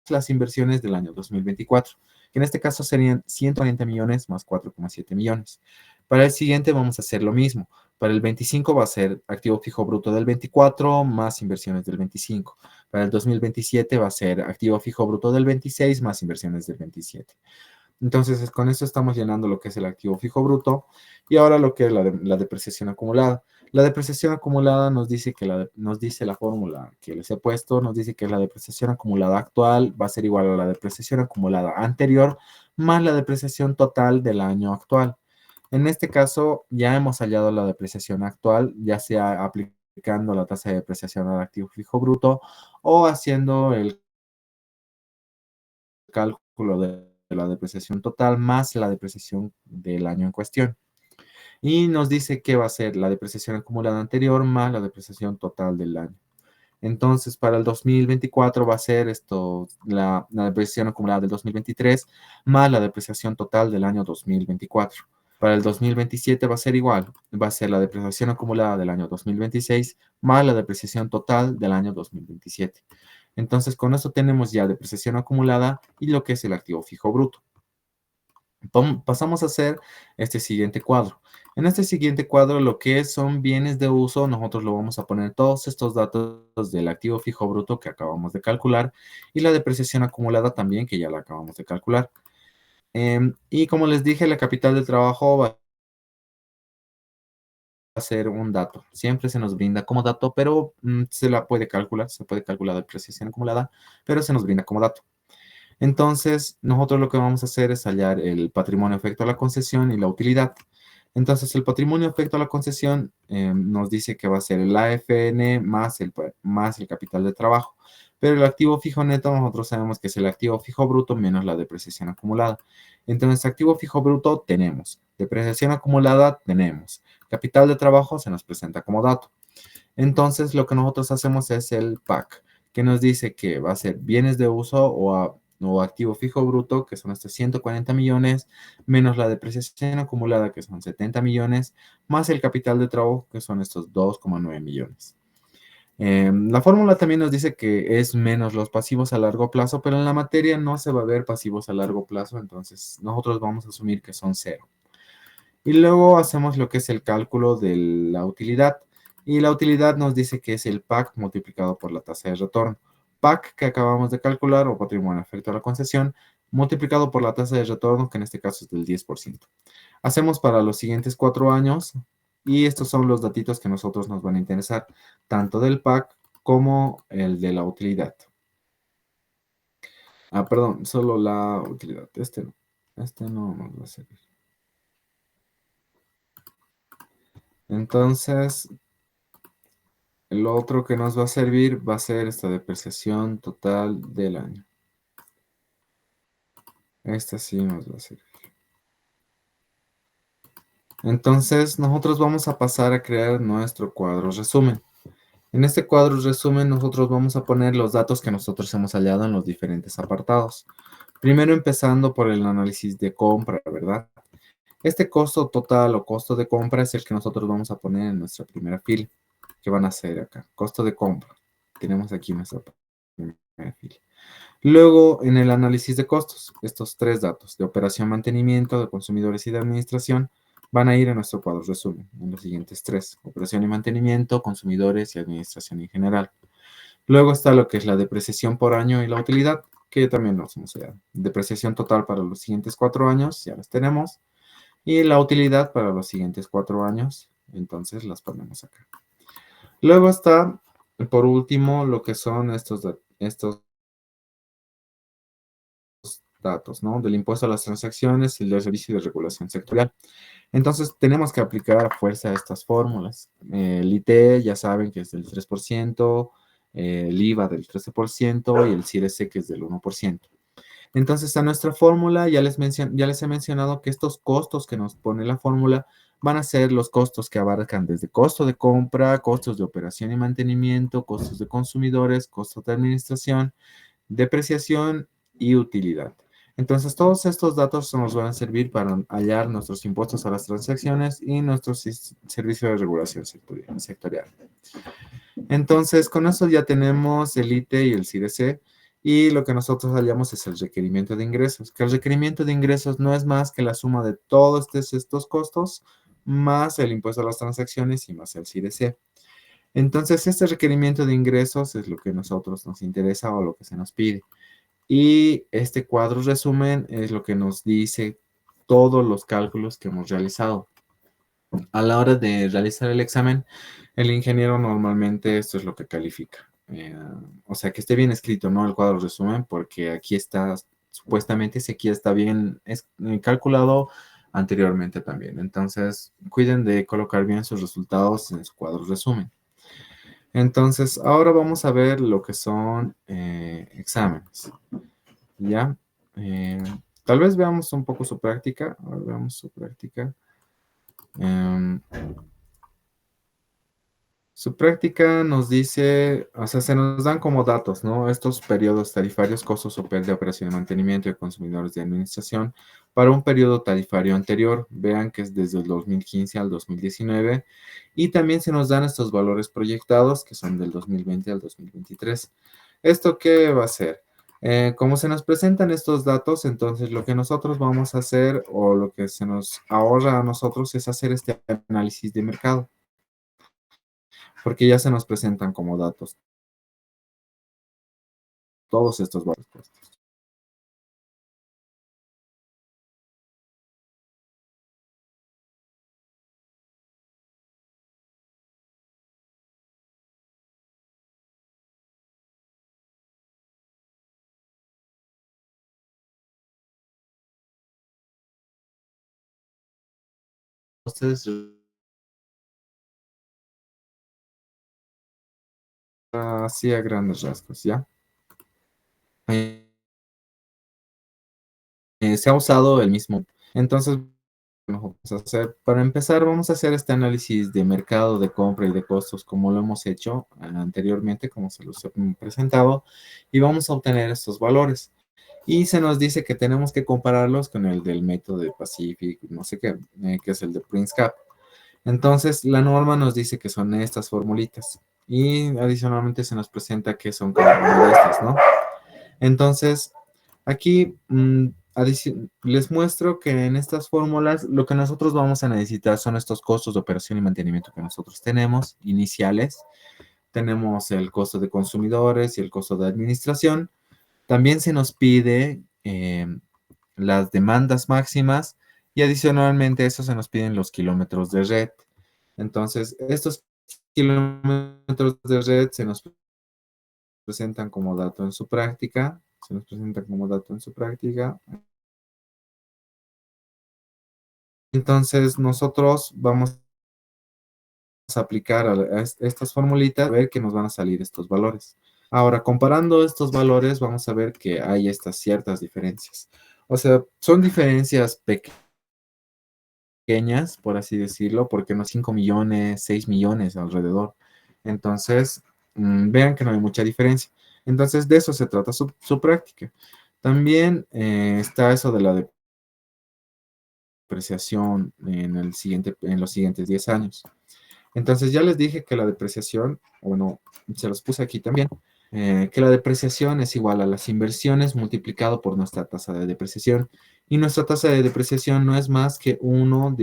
las inversiones del año 2024, que en este caso serían 140 millones más 4,7 millones. Para el siguiente vamos a hacer lo mismo. Para el 25 va a ser activo fijo bruto del 24 más inversiones del 25. Para el 2027 va a ser activo fijo bruto del 26 más inversiones del 27. Entonces, con eso estamos llenando lo que es el activo fijo bruto y ahora lo que es la depreciación acumulada. La depreciación acumulada nos dice nos dice la fórmula que les he puesto, nos dice que la depreciación acumulada actual va a ser igual a la depreciación acumulada anterior más la depreciación total del año actual. En este caso, ya hemos hallado la depreciación actual, ya sea aplicando la tasa de depreciación al activo fijo bruto o haciendo el cálculo de la depreciación total más la depreciación del año en cuestión. Y nos dice que va a ser la depreciación acumulada anterior más la depreciación total del año. Entonces, para el 2024 va a ser la depreciación acumulada del 2023 más la depreciación total del año 2024. Para el 2027 va a ser igual, va a ser la depreciación acumulada del año 2026 más la depreciación total del año 2027. Entonces, con eso tenemos ya depreciación acumulada y lo que es el activo fijo bruto. Pasamos a hacer este siguiente cuadro. En este siguiente cuadro, lo que son bienes de uso, nosotros lo vamos a poner todos estos datos del activo fijo bruto que acabamos de calcular y la depreciación acumulada también, que ya la acabamos de calcular. Y como les dije, la capital del trabajo va a ser un dato. Siempre se nos brinda como dato, pero se la puede calcular, se puede calcular la depreciación acumulada, pero se nos brinda como dato. Entonces, nosotros lo que vamos a hacer es hallar el patrimonio efecto a la concesión y la utilidad. Entonces, el patrimonio afecto a la concesión nos dice que va a ser el AFN más el capital de trabajo. Pero el activo fijo neto nosotros sabemos que es el activo fijo bruto menos la depreciación acumulada. Entonces, activo fijo bruto tenemos, depreciación acumulada tenemos, capital de trabajo se nos presenta como dato. Entonces, lo que nosotros hacemos es el PAC, que nos dice que va a ser bienes de uso o activo fijo bruto, que son estos 140 millones, menos la depreciación acumulada, que son 70 millones, más el capital de trabajo, que son estos 2,9 millones. La fórmula también nos dice que es menos los pasivos a largo plazo, pero en la materia no se va a ver pasivos a largo plazo, entonces nosotros vamos a asumir que son cero. Y luego hacemos lo que es el cálculo de la utilidad. Y la utilidad nos dice que es el PAC multiplicado por la tasa de retorno. PAC que acabamos de calcular, o patrimonio afecto a la concesión, multiplicado por la tasa de retorno, que en este caso es del 10%. Hacemos para los siguientes 4 años, y estos son los datitos que a nosotros nos van a interesar, tanto del PAC como el de la utilidad. Ah, perdón, solo la utilidad. Este no nos va a servir. Entonces, lo otro que nos va a servir va a ser esta depreciación total del año. Esta sí nos va a servir. Entonces, nosotros vamos a pasar a crear nuestro cuadro resumen. En este cuadro resumen, nosotros vamos a poner los datos que nosotros hemos hallado en los diferentes apartados. Primero empezando por el análisis de compra, ¿verdad? Este costo total o costo de compra es el que nosotros vamos a poner en nuestra primera fila, que van a ser acá, costo de compra. Tenemos aquí nuestra primera fila. Luego, en el análisis de costos, estos tres datos de operación, mantenimiento, de consumidores y de administración van a ir a nuestro cuadro resumen, en los siguientes tres, operación y mantenimiento, consumidores y administración en general. Luego está lo que es la depreciación por año y la utilidad, que también nos hemos dado. Depreciación total para los siguientes 4 años, ya las tenemos, y la utilidad para los siguientes 4 años, entonces las ponemos acá. Luego está, por último, lo que son estos datos, ¿no? Del impuesto a las transacciones y del servicio de regulación sectorial. Entonces, tenemos que aplicar a fuerza estas fórmulas. El IT, ya saben que es del 3%, el IVA del 13% y el CIRESE que es del 1%. Entonces, a nuestra fórmula ya les he mencionado que estos costos que nos pone la fórmula van a ser los costos que abarcan desde costo de compra, costos de operación y mantenimiento, costos de consumidores, costos de administración, depreciación y utilidad. Entonces, todos estos datos nos van a servir para hallar nuestros impuestos a las transacciones y nuestro servicio de regulación sectorial. Entonces, con eso ya tenemos el ITE y el CIREC, y lo que nosotros hallamos es el requerimiento de ingresos, que el requerimiento de ingresos no es más que la suma de todos estos costos, más el impuesto a las transacciones y más el CIREC. Entonces, este requerimiento de ingresos es lo que a nosotros nos interesa o lo que se nos pide. Y este cuadro resumen es lo que nos dice todos los cálculos que hemos realizado. A la hora de realizar el examen, el ingeniero normalmente esto es lo que califica. O sea, que esté bien escrito, ¿no? El cuadro resumen, porque aquí está, supuestamente, si aquí está bien calculado anteriormente también. Entonces, cuiden de colocar bien sus resultados en su cuadro resumen. Entonces, ahora vamos a ver lo que son exámenes. ¿Ya? Eh, Tal vez veamos un poco su práctica. A ver, veamos su práctica. Em, Su práctica nos dice, o sea, se nos dan como datos, ¿no? Estos periodos tarifarios, costos de operación de mantenimiento de consumidores de administración para un periodo tarifario anterior. Vean que es desde el 2015 al 2019. Y también se nos dan estos valores proyectados que son del 2020 al 2023. ¿Esto qué va a ser? Como se nos presentan estos datos, entonces lo que nosotros vamos a hacer o lo que se nos ahorra a nosotros es hacer este análisis de mercado, porque ya se nos presentan como datos todos estos valores. Entonces, así a grandes rasgos, ¿ya? Eh, Se ha usado el mismo. Entonces, vamos a hacer, para empezar, vamos a hacer este análisis de mercado, de compra y de costos, como lo hemos hecho anteriormente, como se los he presentado, y vamos a obtener estos valores. Y se nos dice que tenemos que compararlos con el del método de Pacific, no sé qué, que es el de PrinceCap. Entonces, la norma nos dice que son estas formulitas. Y adicionalmente se nos presenta que son cada una de estas, ¿no? Entonces, aquí les muestro que en estas fórmulas lo que nosotros vamos a necesitar son estos costos de operación y mantenimiento que nosotros tenemos, iniciales. Tenemos el costo de consumidores y el costo de administración. También se nos pide las demandas máximas y adicionalmente a eso se nos piden los kilómetros de red. Entonces, estos kilómetros de red se nos presentan como dato en su práctica, se nos presentan como dato en su práctica. Entonces, nosotros vamos a aplicar a estas formulitas, a ver que nos van a salir estos valores. Ahora, comparando estos valores, vamos a ver que hay estas ciertas diferencias. O sea, son diferencias pequeñas, por así decirlo, porque no 5 millones, 6 millones alrededor. Entonces, vean que no hay mucha diferencia. Entonces, de eso se trata su práctica. También está eso de la depreciación en los siguientes 10 años. Entonces, ya les dije que la depreciación, bueno, se los puse aquí también, que la depreciación es igual a las inversiones multiplicado por nuestra tasa de depreciación. Y nuestra tasa de depreciación no es más que 1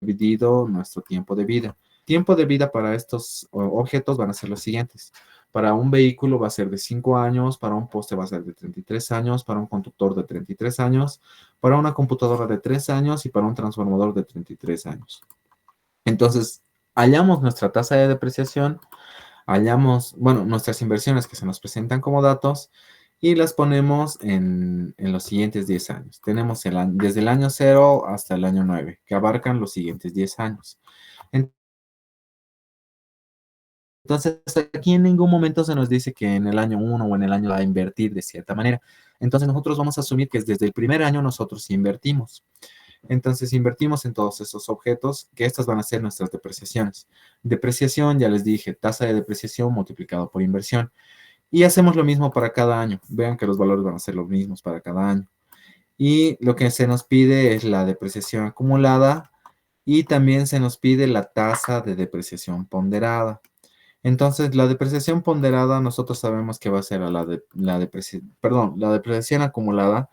dividido nuestro tiempo de vida. Tiempo de vida para estos objetos van a ser los siguientes. Para un vehículo va a ser de 5 años, para un poste va a ser de 33 años, para un conductor de 33 años, para una computadora de 3 años y para un transformador de 33 años. Entonces, hallamos nuestra tasa de depreciación, hallamos, bueno, nuestras inversiones que se nos presentan como datos y las ponemos en los siguientes 10 años. Tenemos desde el año 0 hasta el año 9, que abarcan los siguientes 10 años. Entonces, aquí en ningún momento se nos dice que en el año 1 o en el año va a invertir de cierta manera. Entonces, nosotros vamos a asumir que desde el primer año nosotros invertimos. Entonces, invertimos en todos esos objetos, que estas van a ser nuestras depreciaciones. Depreciación, ya les dije, tasa de depreciación multiplicado por inversión. Y hacemos lo mismo para cada año. Vean que los valores van a ser los mismos para cada año. Y lo que se nos pide es la depreciación acumulada y también se nos pide la tasa de depreciación ponderada. Entonces, la depreciación ponderada, nosotros sabemos que va a ser a la depreciación acumulada.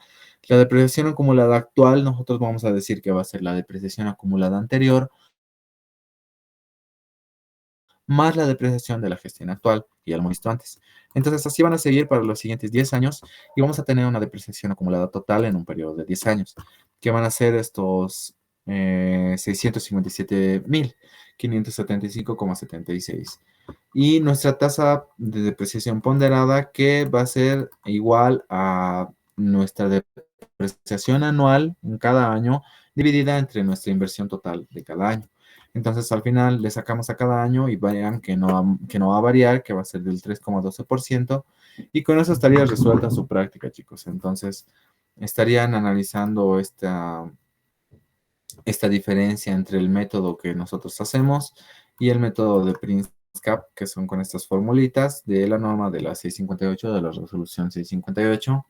La depreciación acumulada actual, nosotros vamos a decir que va a ser la depreciación acumulada anterior más la depreciación de la gestión actual, que ya lo hemos visto antes. Entonces, así van a seguir para los siguientes 10 años y vamos a tener una depreciación acumulada total en un periodo de 10 años, que van a ser estos 657.575,76. Y nuestra tasa de depreciación ponderada, que va a ser igual a nuestra depreciación anual en cada año, dividida entre nuestra inversión total de cada año. Entonces, al final le sacamos a cada año y vean que no va a variar, que va a ser del 3,12%. Y con eso estaría resuelta su práctica, chicos. Entonces, estarían analizando esta diferencia entre el método que nosotros hacemos y el método de PrinceCap, que son con estas formulitas de la norma de la 658, de la resolución 658.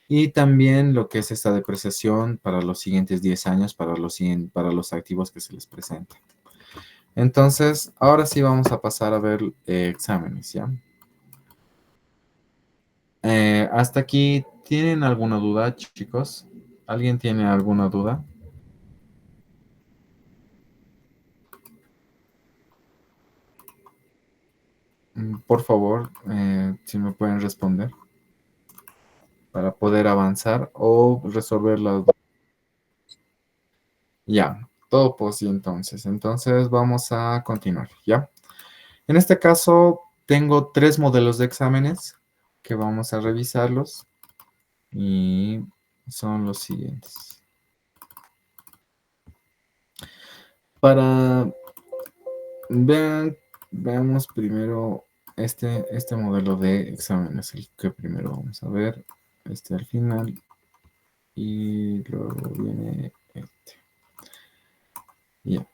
Y también lo que es esta depreciación para los siguientes 10 años, para los activos que se les presentan. Entonces, ahora sí vamos a pasar a ver exámenes, ¿ya? Hasta aquí, ¿tienen alguna duda, chicos? ¿Alguien tiene alguna duda? Por favor, si me pueden responder para poder avanzar o resolver las dudas. Ya, todo pues y entonces. Entonces vamos a continuar, ¿ya? En este caso, tengo 3 modelos de exámenes que vamos a revisarlos y son los siguientes. Para, vean, veamos primero este modelo de examen, es el que primero vamos a ver, este al final, y luego viene este. Ya.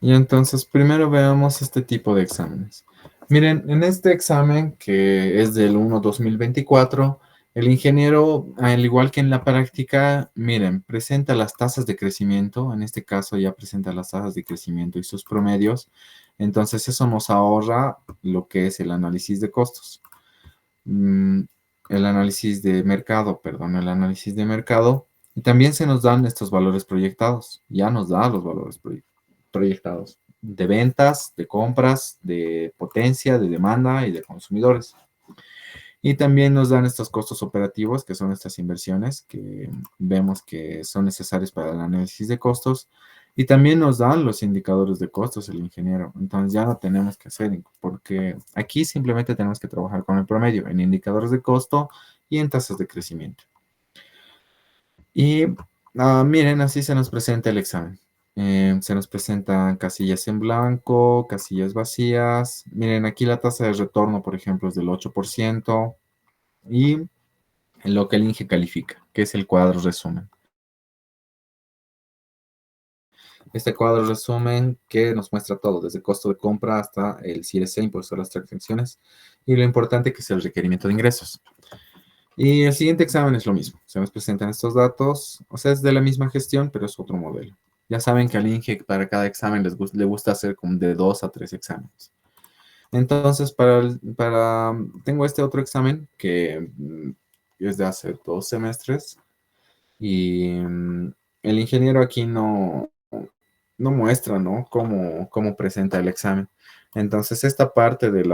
Y entonces primero veamos este tipo de exámenes. Miren, en este examen que es del 1-2024, el ingeniero, al igual que en la práctica, miren, presenta las tasas de crecimiento, en este caso ya presenta las tasas de crecimiento y sus promedios, entonces eso nos ahorra lo que es el análisis de costos. Mm, el análisis de mercado, perdón, el análisis de mercado, y también se nos dan estos valores proyectados, ya nos da los valores proyectados de ventas, de compras, de potencia, de demanda y de consumidores. Y también nos dan estos costos operativos, que son estas inversiones que vemos que son necesarias para el análisis de costos. Y también nos dan los indicadores de costos el ingeniero. Entonces ya no tenemos que hacer, porque aquí simplemente tenemos que trabajar con el promedio en indicadores de costo y en tasas de crecimiento. Y miren, así se nos presenta el examen. Se nos presentan casillas en blanco, casillas vacías. Miren, aquí la tasa de retorno, por ejemplo, es del 8% y lo que el INGE califica, que es el cuadro resumen. Este cuadro resumen que nos muestra todo, desde costo de compra hasta el CRC, impuesto a las transacciones, y lo importante que es el requerimiento de ingresos. Y el siguiente examen es lo mismo. Se nos presentan estos datos, o sea, es de la misma gestión, pero es otro modelo. Ya saben que al INGE para cada examen le gusta hacer como de 2 a 3 exámenes. Entonces, tengo este otro examen que es de hace 2 semestres y el ingeniero aquí no muestra, ¿no? Cómo presenta el examen. Entonces, esta parte de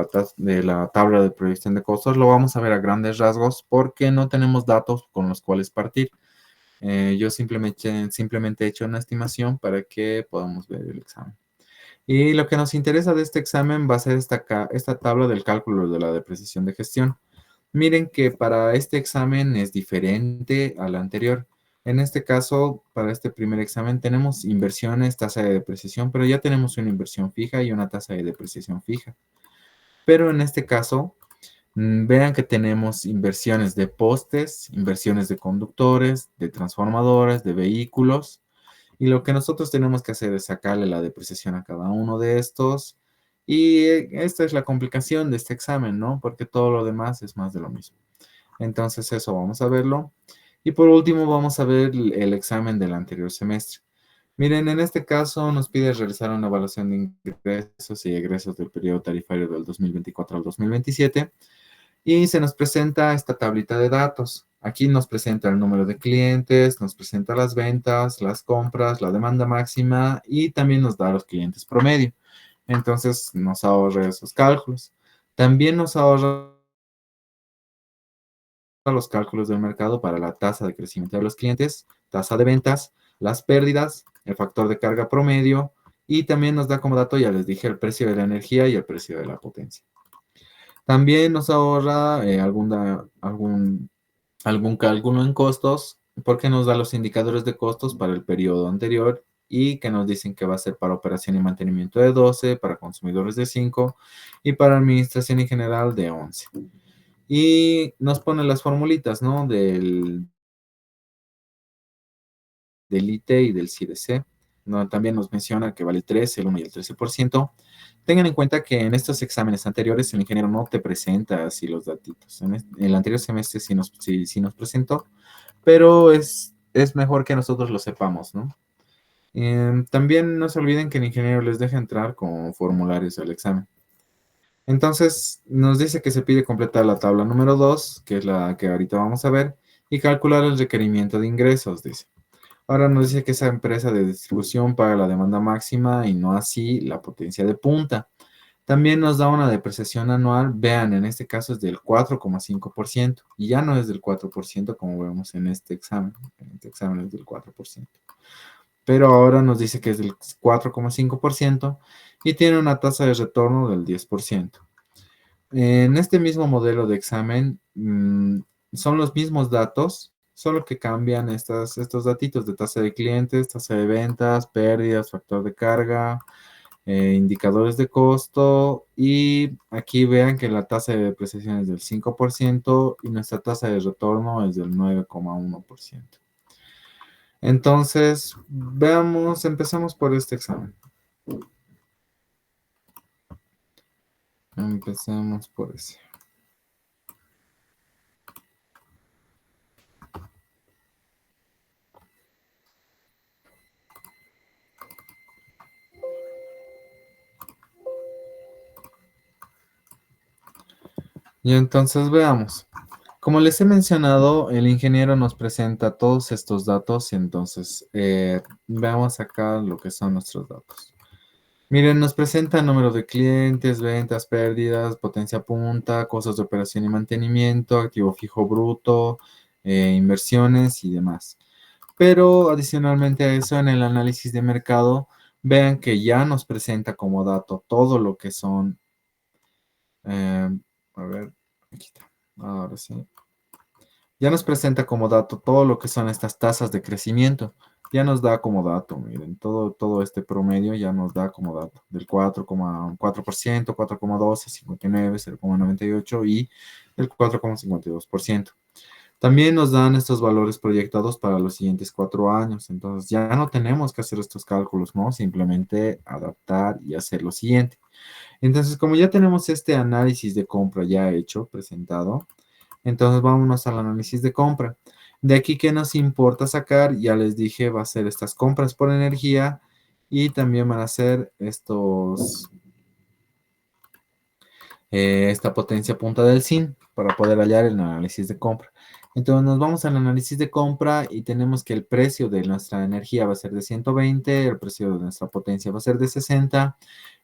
la tabla de proyección de costos lo vamos a ver a grandes rasgos porque no tenemos datos con los cuales partir. Yo simplemente he hecho una estimación para que podamos ver el examen. Y lo que nos interesa de este examen va a ser esta tabla del cálculo de la depreciación de gestión. Miren que para este examen es diferente al anterior. En este caso, para este primer examen tenemos inversiones, tasa de depreciación, pero ya tenemos una inversión fija y una tasa de depreciación fija. Pero en este caso, vean que tenemos inversiones de postes, inversiones de conductores, de transformadores, de vehículos. Y lo que nosotros tenemos que hacer es sacarle la depreciación a cada uno de estos. Y esta es la complicación de este examen, ¿no? Porque todo lo demás es más de lo mismo. Entonces eso vamos a verlo. Y por último vamos a ver el examen del anterior semestre. Miren, en este caso nos pide realizar una evaluación de ingresos y egresos del periodo tarifario del 2024 al 2027 y se nos presenta esta tablita de datos. Aquí nos presenta el número de clientes, nos presenta las ventas, las compras, la demanda máxima y también nos da los clientes promedio. Entonces nos ahorra esos cálculos. También nos ahorra los cálculos del mercado para la tasa de crecimiento de los clientes, tasa de ventas, las pérdidas, el factor de carga promedio y también nos da como dato, ya les dije, el precio de la energía y el precio de la potencia. También nos ahorra algún cálculo en costos porque nos da los indicadores de costos para el periodo anterior y que nos dicen que va a ser para operación y mantenimiento de 12, para consumidores de 5 y para administración en general de 11. Y nos pone las formulitas, ¿no? Del IT y del CDC. No, también nos menciona que vale el 13, el 1 y el 13%. Tengan en cuenta que en estos exámenes anteriores el ingeniero no te presenta así los datitos. En el anterior semestre sí nos presentó, pero es mejor que nosotros lo sepamos, ¿no? También no se olviden que el ingeniero les deja entrar con formularios al examen. Entonces, nos dice que se pide completar la tabla número 2, que es la que ahorita vamos a ver, y calcular el requerimiento de ingresos, dice. Ahora nos dice que esa empresa de distribución paga la demanda máxima y no así la potencia de punta. También nos da una depreciación anual, vean, en este caso es del 4,5% y ya no es del 4% como vemos en este examen. En este examen es del 4%. Pero ahora nos dice que es del 4,5% y tiene una tasa de retorno del 10%. En este mismo modelo de examen, son los mismos datos, solo que cambian estos datitos de tasa de clientes, tasa de ventas, pérdidas, factor de carga, indicadores de costo y aquí vean que la tasa de depreciación es del 5% y nuestra tasa de retorno es del 9,1%. Entonces, veamos, empezamos por este examen. Empecemos por ese. Y entonces veamos. Como les he mencionado, el ingeniero nos presenta todos estos datos y entonces veamos acá lo que son nuestros datos. Miren, nos presenta número de clientes, ventas, pérdidas, potencia punta, costos de operación y mantenimiento, activo fijo bruto, inversiones y demás. Pero adicionalmente a eso, en el análisis de mercado, vean que ya nos presenta como dato todo lo que son, eh, a ver, aquí está, ahora sí. Ya nos presenta como dato todo lo que son estas tasas de crecimiento. Ya nos da como dato, miren, todo este promedio ya nos da como dato, del 4,4%, 4,12, 59, 0,98 y el 4,52%. También nos dan estos valores proyectados para los siguientes 4 años. Entonces ya no tenemos que hacer estos cálculos, ¿no? Simplemente adaptar y hacer lo siguiente. Entonces, como ya tenemos este análisis de compra ya hecho, presentado, entonces vámonos al análisis de compra. De aquí, ¿qué nos importa sacar? Ya les dije, va a ser estas compras por energía y también van a ser esta potencia punta del SIN para poder hallar el análisis de compra. Entonces nos vamos al análisis de compra y tenemos que el precio de nuestra energía va a ser de 120, el precio de nuestra potencia va a ser de 60.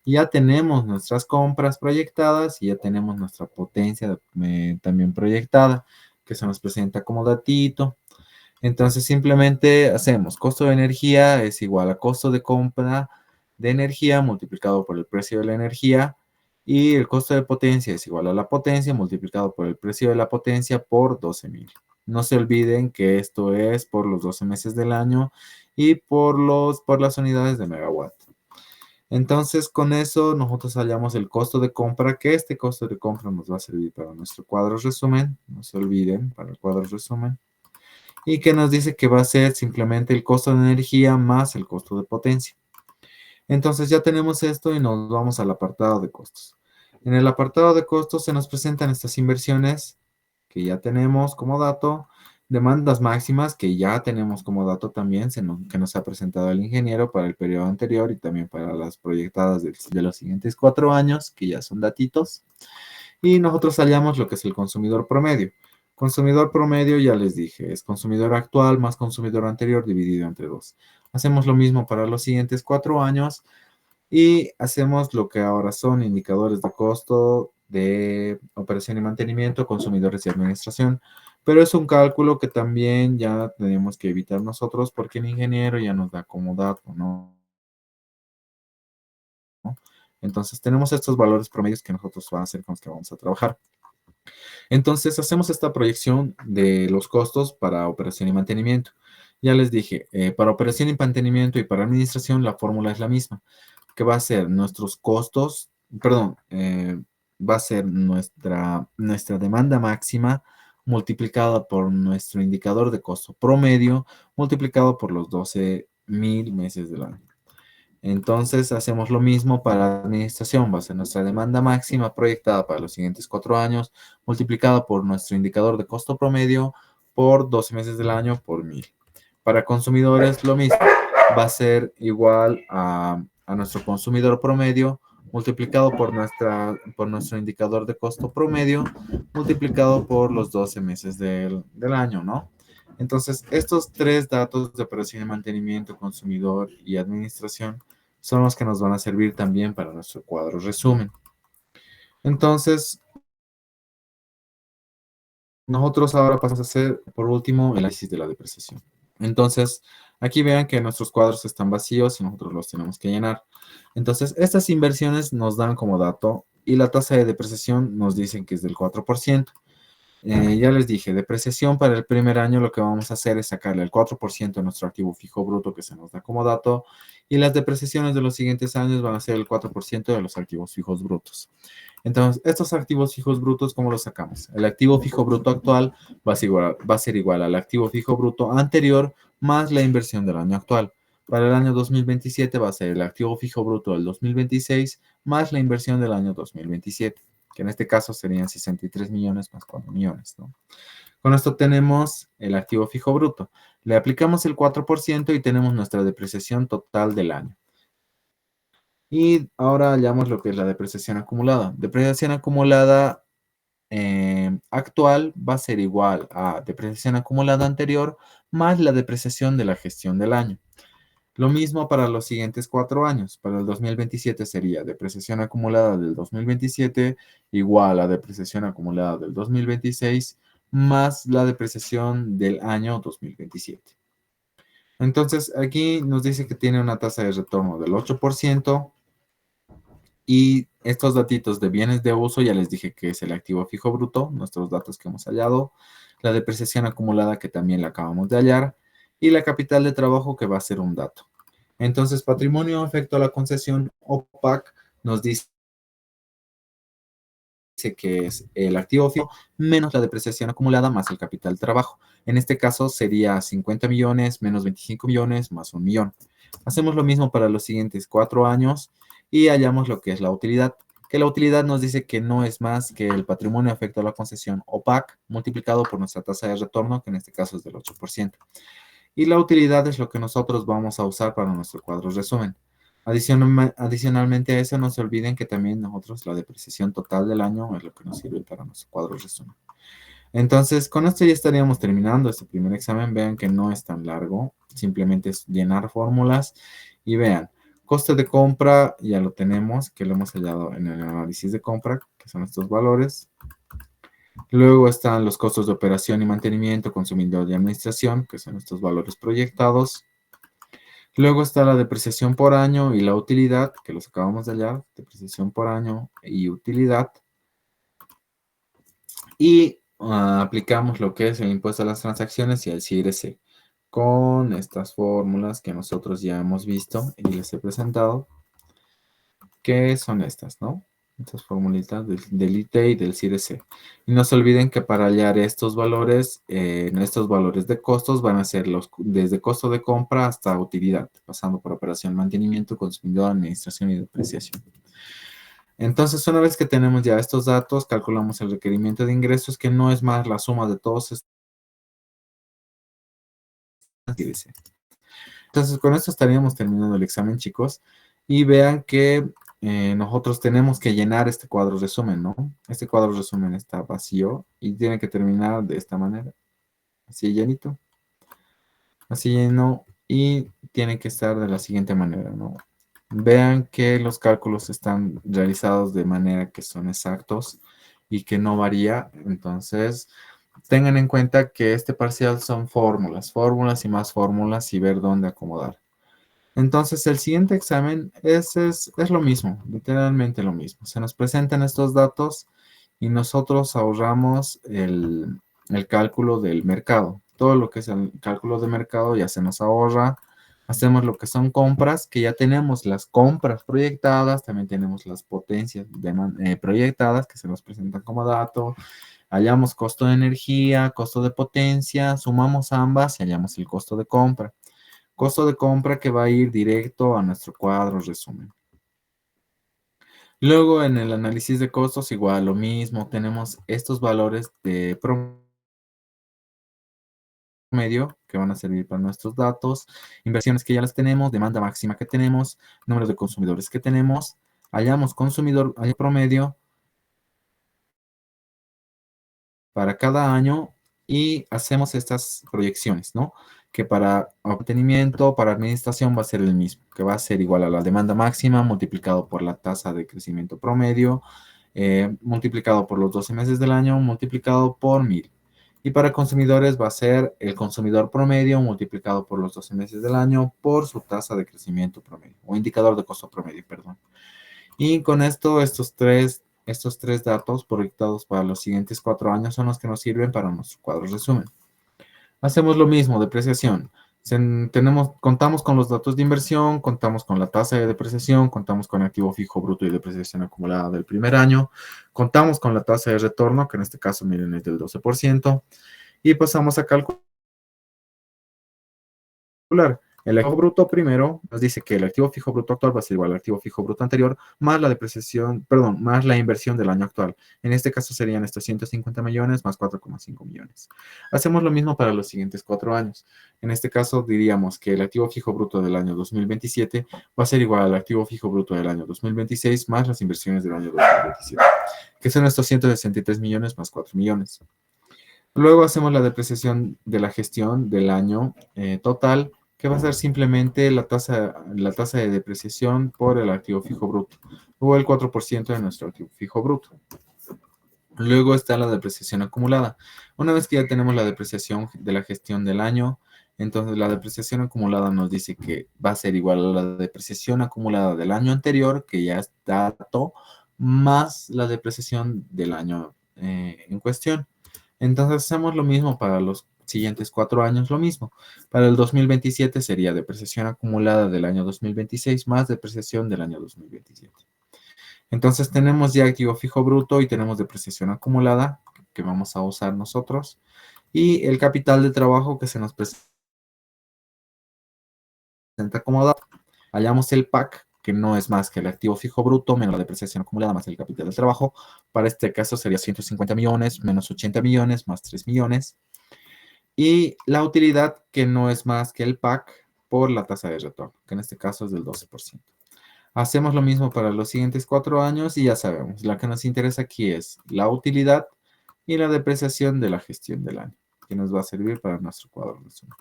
Y ya tenemos nuestras compras proyectadas y ya tenemos nuestra potencia también proyectada, que se nos presenta como datito. Entonces simplemente hacemos costo de energía es igual a costo de compra de energía multiplicado por el precio de la energía y el costo de potencia es igual a la potencia multiplicado por el precio de la potencia por 12,000. No se olviden que esto es por los 12 meses del año y por las unidades de megawatt. Entonces, con eso nosotros hallamos el costo de compra, que este costo de compra nos va a servir para nuestro cuadro resumen. No se olviden, para el cuadro resumen y que nos dice que va a ser simplemente el costo de energía más el costo de potencia. Entonces ya tenemos esto y nos vamos al apartado de costos. En el apartado de costos se nos presentan estas inversiones que ya tenemos como dato, demandas máximas que ya tenemos como dato también, que nos ha presentado el ingeniero para el periodo anterior y también para las proyectadas de los siguientes 4 años, que ya son datitos. Y nosotros hallamos lo que es el consumidor promedio. Consumidor promedio, ya les dije, es consumidor actual más consumidor anterior dividido entre 2. Hacemos lo mismo para los siguientes 4 años y hacemos lo que ahora son indicadores de costo de operación y mantenimiento, consumidores y administración. Pero es un cálculo que también ya tenemos que evitar nosotros porque el ingeniero ya nos da como dato, ¿no? Entonces tenemos estos valores promedios que nosotros vamos a hacer con los que vamos a trabajar. Entonces hacemos esta proyección de los costos para operación y mantenimiento. Ya les dije, para operación y mantenimiento y para administración la fórmula es la misma, que va a ser nuestros costos, perdón, va a ser nuestra demanda máxima multiplicada por nuestro indicador de costo promedio multiplicado por los 12,000 meses del año. Entonces hacemos lo mismo para la administración, va a ser nuestra demanda máxima proyectada para los siguientes 4 años, multiplicada por nuestro indicador de costo promedio por 12 meses del año por 1,000. Para consumidores lo mismo, va a ser igual a nuestro consumidor promedio multiplicado por nuestro indicador de costo promedio multiplicado por los 12 meses del año, ¿no? Entonces, estos tres datos de operación y mantenimiento, consumidor y administración son los que nos van a servir también para nuestro cuadro resumen. Entonces, nosotros ahora pasamos a hacer, por último, el análisis de la depreciación. Entonces, aquí vean que nuestros cuadros están vacíos y nosotros los tenemos que llenar. Entonces, estas inversiones nos dan como dato y la tasa de depreciación nos dicen que es del 4%. Ya les dije, depreciación para el primer año lo que vamos a hacer es sacarle el 4% a nuestro activo fijo bruto que se nos da como dato y las depreciaciones de los siguientes años van a ser el 4% de los activos fijos brutos. Entonces, estos activos fijos brutos, ¿cómo los sacamos? El activo fijo bruto actual va a ser igual al activo fijo bruto anterior más la inversión del año actual. Para el año 2027 va a ser el activo fijo bruto del 2026 más la inversión del año 2027, que en este caso serían 63 millones más 4 millones, ¿no? Con esto tenemos el activo fijo bruto. Le aplicamos el 4% y tenemos nuestra depreciación total del año. Y ahora hallamos lo que es la depreciación acumulada. Depreciación acumulada actual va a ser igual a depreciación acumulada anterior más la depreciación de la gestión del año. Lo mismo para los siguientes 4 años. Para el 2027 sería depreciación acumulada del 2027 igual a depreciación acumulada del 2026 más la depreciación del año 2027. Entonces, aquí nos dice que tiene una tasa de retorno del 8%. Y estos datitos de bienes de uso, ya les dije que es el activo fijo bruto, nuestros datos que hemos hallado, la depreciación acumulada que también la acabamos de hallar, y la capital de trabajo que va a ser un dato. Entonces, patrimonio afecto a la concesión o PAC nos dice que es el activo fijo menos la depreciación acumulada más el capital de trabajo. En este caso sería 50 millones menos 25 millones más 1 millón. Hacemos lo mismo para los siguientes 4 años y hallamos lo que es la utilidad, que la utilidad nos dice que no es más que el patrimonio afecto a la concesión o PAC multiplicado por nuestra tasa de retorno, que en este caso es del 8%. Y la utilidad es lo que nosotros vamos a usar para nuestro cuadro resumen. Adicionalmente a eso, no se olviden que también nosotros la depreciación total del año es lo que nos sirve para nuestro cuadro resumen. Entonces, con esto ya estaríamos terminando este primer examen. Vean que no es tan largo, simplemente es llenar fórmulas y vean, coste de compra ya lo tenemos, que lo hemos hallado en el análisis de compra, que son estos valores. Luego están los costos de operación y mantenimiento, consumidor y administración, que son estos valores proyectados. Luego está la depreciación por año y la utilidad, que los acabamos de hallar, depreciación por año y utilidad. Y aplicamos lo que es el impuesto a las transacciones y el CIRC con estas fórmulas que nosotros ya hemos visto y les he presentado, que son estas, ¿no? Estas formulitas del IT y del CIRC. Y no se olviden que para hallar estos valores de costos van a ser desde costo de compra hasta utilidad, pasando por operación, mantenimiento, consumidor, administración y depreciación. Entonces, una vez que tenemos ya estos datos, calculamos el requerimiento de ingresos, que no es más la suma de todos estos. Entonces, con esto estaríamos terminando el examen, chicos. Y vean que nosotros tenemos que llenar este cuadro resumen, ¿no? Este cuadro resumen está vacío y tiene que terminar de esta manera. Así llenito. Así lleno y tiene que estar de la siguiente manera, ¿no? Vean que los cálculos están realizados de manera que son exactos y que no varía. Entonces, tengan en cuenta que este parcial son fórmulas, fórmulas y más fórmulas y ver dónde acomodar. Entonces, el siguiente examen es lo mismo, literalmente lo mismo. Se nos presentan estos datos y nosotros ahorramos el cálculo del mercado. Todo lo que es el cálculo de mercado ya se nos ahorra. Hacemos lo que son compras, que ya tenemos las compras proyectadas, también tenemos las potencias proyectadas que se nos presentan como dato. Hallamos costo de energía, costo de potencia, sumamos ambas y hallamos el costo de compra. Costo de compra que va a ir directo a nuestro cuadro resumen. Luego en el análisis de costos igual lo mismo, tenemos estos valores de promedio que van a servir para nuestros datos, inversiones que ya las tenemos, demanda máxima que tenemos, número de consumidores que tenemos, hallamos consumidor promedio para cada año y hacemos estas proyecciones, ¿no? Que para obtenimiento, para administración va a ser el mismo, que va a ser igual a la demanda máxima multiplicado por la tasa de crecimiento promedio, multiplicado por los 12 meses del año, multiplicado por 1000. Y para consumidores va a ser el consumidor promedio multiplicado por los 12 meses del año por su tasa de crecimiento promedio, o indicador de costo promedio, perdón. Y con esto, estos tres estos tres datos proyectados para los siguientes 4 años son los que nos sirven para nuestro cuadro resumen. Hacemos lo mismo, depreciación. Contamos con los datos de inversión, contamos con la tasa de depreciación, contamos con activo fijo bruto y depreciación acumulada del primer año, contamos con la tasa de retorno, que en este caso, miren, es del 12%, y pasamos a calcular el activo bruto primero. Nos dice que el activo fijo bruto actual va a ser igual al activo fijo bruto anterior, más la depreciación, perdón, más la inversión del año actual. En este caso serían estos 150 millones más 4,5 millones. Hacemos lo mismo para los siguientes 4 años. En este caso diríamos que el activo fijo bruto del año 2027 va a ser igual al activo fijo bruto del año 2026 más las inversiones del año 2027, que son estos 163 millones más 4 millones. Luego hacemos la depreciación de la gestión del año total, que va a ser simplemente la tasa de depreciación por el activo fijo bruto, o el 4% de nuestro activo fijo bruto. Luego está la depreciación acumulada. Una vez que ya tenemos la depreciación de la gestión del año, entonces la depreciación acumulada nos dice que va a ser igual a la depreciación acumulada del año anterior, que ya está dato, más la depreciación del año en cuestión. Entonces hacemos lo mismo para los siguientes 4 años, lo mismo. Para el 2027 sería depreciación acumulada del año 2026 más depreciación del año 2027. Entonces tenemos ya activo fijo bruto y tenemos depreciación acumulada que vamos a usar nosotros y el capital de trabajo que se nos presenta como dato. Hallamos el PAC, que no es más que el activo fijo bruto menos la depreciación acumulada más el capital de trabajo. Para este caso sería 150 millones menos 80 millones más 3 millones. Y la utilidad, que no es más que el PAC por la tasa de retorno, que en este caso es del 12%. Hacemos lo mismo para los siguientes 4 años y ya sabemos, la que nos interesa aquí es la utilidad y la depreciación de la gestión del año, que nos va a servir para nuestro cuadro resumen.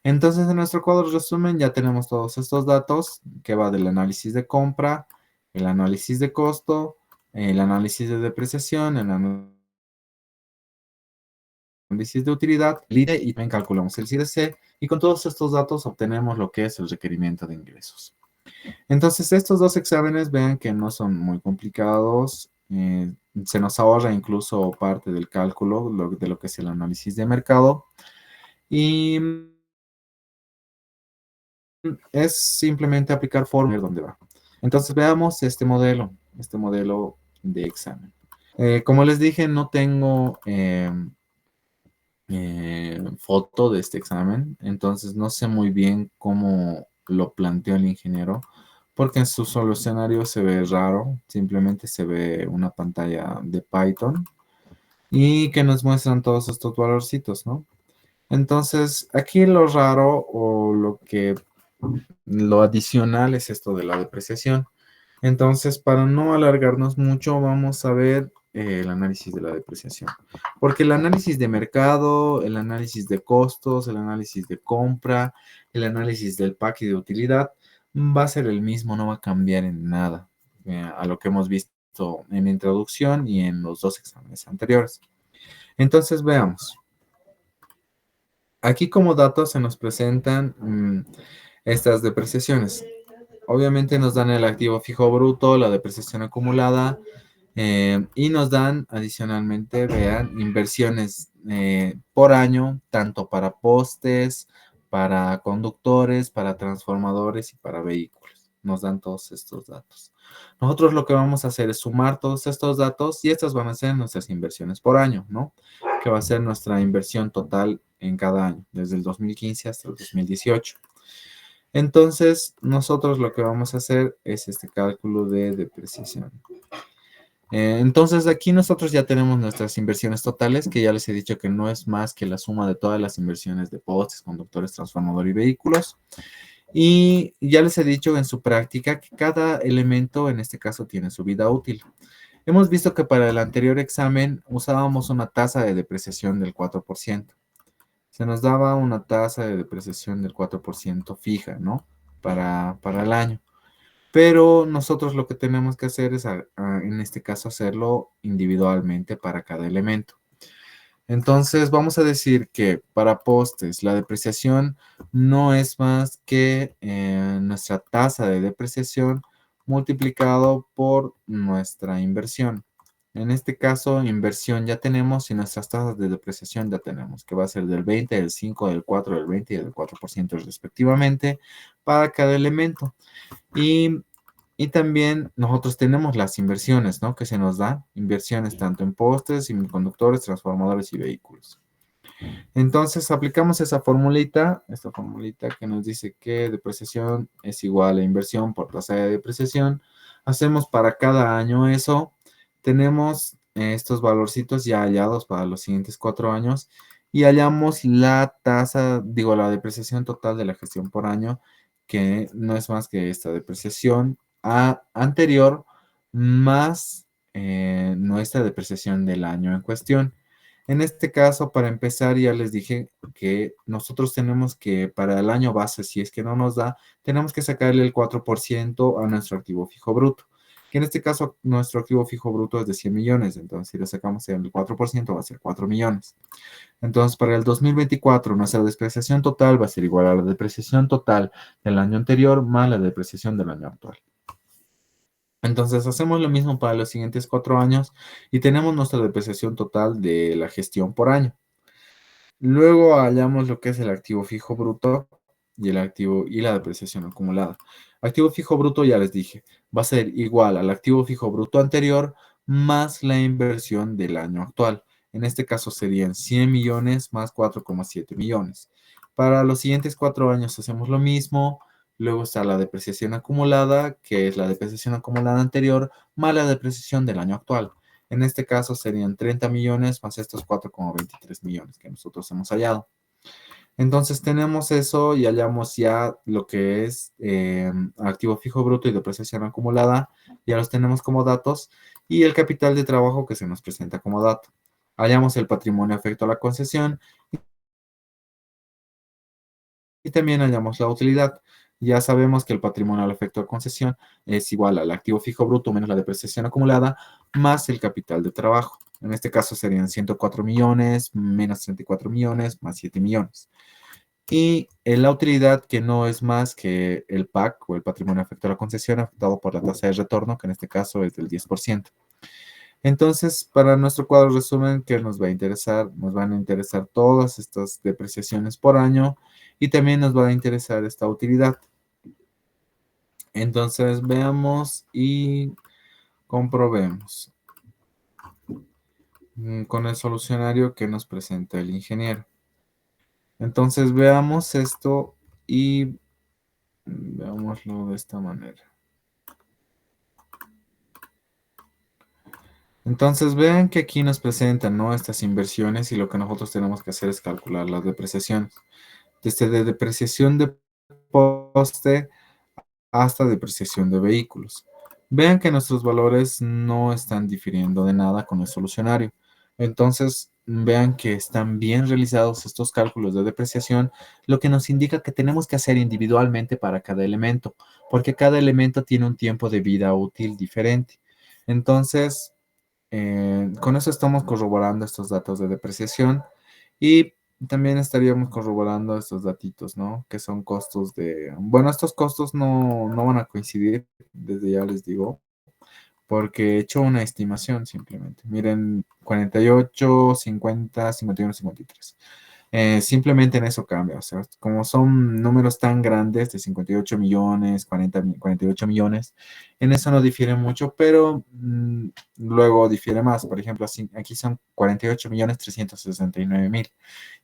Entonces, en nuestro cuadro resumen ya tenemos todos estos datos, que va del análisis de compra, el análisis de costo, el análisis de depreciación, el análisis de utilidad, el IDE, y también calculamos el CDC, y con todos estos datos obtenemos lo que es el requerimiento de ingresos. Entonces, estos dos exámenes, vean que no son muy complicados, se nos ahorra incluso parte del cálculo de lo que es el análisis de mercado, y es simplemente aplicar fórmulas donde va. Entonces, veamos este modelo de examen. Como les dije, no tengo foto de este examen, entonces no sé muy bien cómo lo planteó el ingeniero, porque en su solucionario se ve raro, simplemente se ve una pantalla de Python y que nos muestran todos estos valorcitos, ¿no? Entonces, aquí lo raro o lo adicional es esto de la depreciación. Entonces, para no alargarnos mucho, vamos a ver el análisis de la depreciación. Porque el análisis de mercado, el análisis de costos, el análisis de compra, el análisis del pack y de utilidad va a ser el mismo, no va a cambiar en nada a lo que hemos visto en la introducción y en los dos exámenes anteriores. Entonces, veamos. Aquí como datos se nos presentan estas depreciaciones. Obviamente nos dan el activo fijo bruto, la depreciación acumulada y nos dan adicionalmente, vean, inversiones por año, tanto para postes, para conductores, para transformadores y para vehículos. Nos dan todos estos datos. Nosotros lo que vamos a hacer es sumar todos estos datos y estas van a ser nuestras inversiones por año, ¿no? Que va a ser nuestra inversión total en cada año, desde el 2015 hasta el 2018. Entonces, nosotros lo que vamos a hacer es este cálculo de depreciación. Entonces, aquí nosotros ya tenemos nuestras inversiones totales, que ya les he dicho que no es más que la suma de todas las inversiones de postes, conductores, transformador y vehículos. Y ya les he dicho en su práctica que cada elemento, en este caso, tiene su vida útil. Hemos visto que para el anterior examen usábamos una tasa de depreciación del 4%. Se nos daba una tasa de depreciación del 4% fija, ¿no? Para el año. Pero nosotros lo que tenemos que hacer es, en este caso, hacerlo individualmente para cada elemento. Entonces, vamos a decir que para postes, la depreciación no es más que nuestra tasa de depreciación multiplicado por nuestra inversión. En este caso, inversión ya tenemos y nuestras tasas de depreciación ya tenemos, que va a ser del 20, del 5, del 4, del 20 y del 4% respectivamente para cada elemento. Y, y también nosotros tenemos las inversiones, ¿no? Que se nos dan, inversiones tanto en postes, semiconductores, transformadores y vehículos. Entonces aplicamos esta formulita que nos dice que depreciación es igual a inversión por tasa de depreciación. Hacemos para cada año eso. Tenemos estos valorcitos ya hallados para los siguientes 4 años y hallamos la tasa, digo, la depreciación total de la gestión por año, que no es más que esta depreciación anterior más nuestra depreciación del año en cuestión. En este caso, para empezar, ya les dije que nosotros tenemos que, para el año base, si es que no nos da, tenemos que sacarle el 4% a nuestro activo fijo bruto. Que en este caso, nuestro activo fijo bruto es de 100 millones. Entonces, si le sacamos el 4%, va a ser 4 millones. Entonces, para el 2024, nuestra depreciación total va a ser igual a la depreciación total del año anterior más la depreciación del año actual. Entonces hacemos lo mismo para los siguientes 4 años y tenemos nuestra depreciación total de la gestión por año. Luego hallamos lo que es el activo fijo bruto y el activo y la depreciación acumulada. Activo fijo bruto, ya les dije, va a ser igual al activo fijo bruto anterior más la inversión del año actual. En este caso serían 100 millones más 4,7 millones. Para los siguientes 4 años hacemos lo mismo. Luego está la depreciación acumulada, que es la depreciación acumulada anterior más la depreciación del año actual. En este caso serían 30 millones más estos 4,23 millones que nosotros hemos hallado. Entonces tenemos eso y hallamos ya lo que es activo fijo bruto y depreciación acumulada. Ya los tenemos como datos. Y el capital de trabajo que se nos presenta como dato. Hallamos el patrimonio afecto a la concesión y también hallamos la utilidad. Ya sabemos que el patrimonio al efecto de concesión es igual al activo fijo bruto menos la depreciación acumulada más el capital de trabajo. En este caso serían 104 millones menos 34 millones más 7 millones. Y la utilidad que no es más que el PAC o el patrimonio afecto a la concesión afectado por la tasa de retorno, que en este caso es del 10%. Entonces, para nuestro cuadro resumen, ¿qué nos va a interesar? Nos van a interesar todas estas depreciaciones por año y también nos va a interesar esta utilidad. Entonces, veamos y comprobemos con el solucionario que nos presenta el ingeniero. Entonces, veamos esto y veámoslo de esta manera. Entonces vean que aquí nos presentan, ¿no?, estas inversiones y lo que nosotros tenemos que hacer es calcular las depreciaciones. Desde de depreciación de poste hasta depreciación de vehículos. Vean que nuestros valores no están difiriendo de nada con el solucionario. Entonces, vean que están bien realizados estos cálculos de depreciación, lo que nos indica que tenemos que hacer individualmente para cada elemento, porque cada elemento tiene un tiempo de vida útil diferente. Entonces, con eso estamos corroborando estos datos de depreciación y también estaríamos corroborando estos datitos, ¿no? Que son costos de... Bueno, estos costos no van a coincidir, desde ya les digo, porque he hecho una estimación simplemente. Miren, 48, 50, 51, 53. Simplemente en eso cambia, o sea, como son números tan grandes de 58 millones, 48 millones, en eso no difiere mucho, pero luego difiere más. Por ejemplo, aquí son 48 millones 369 mil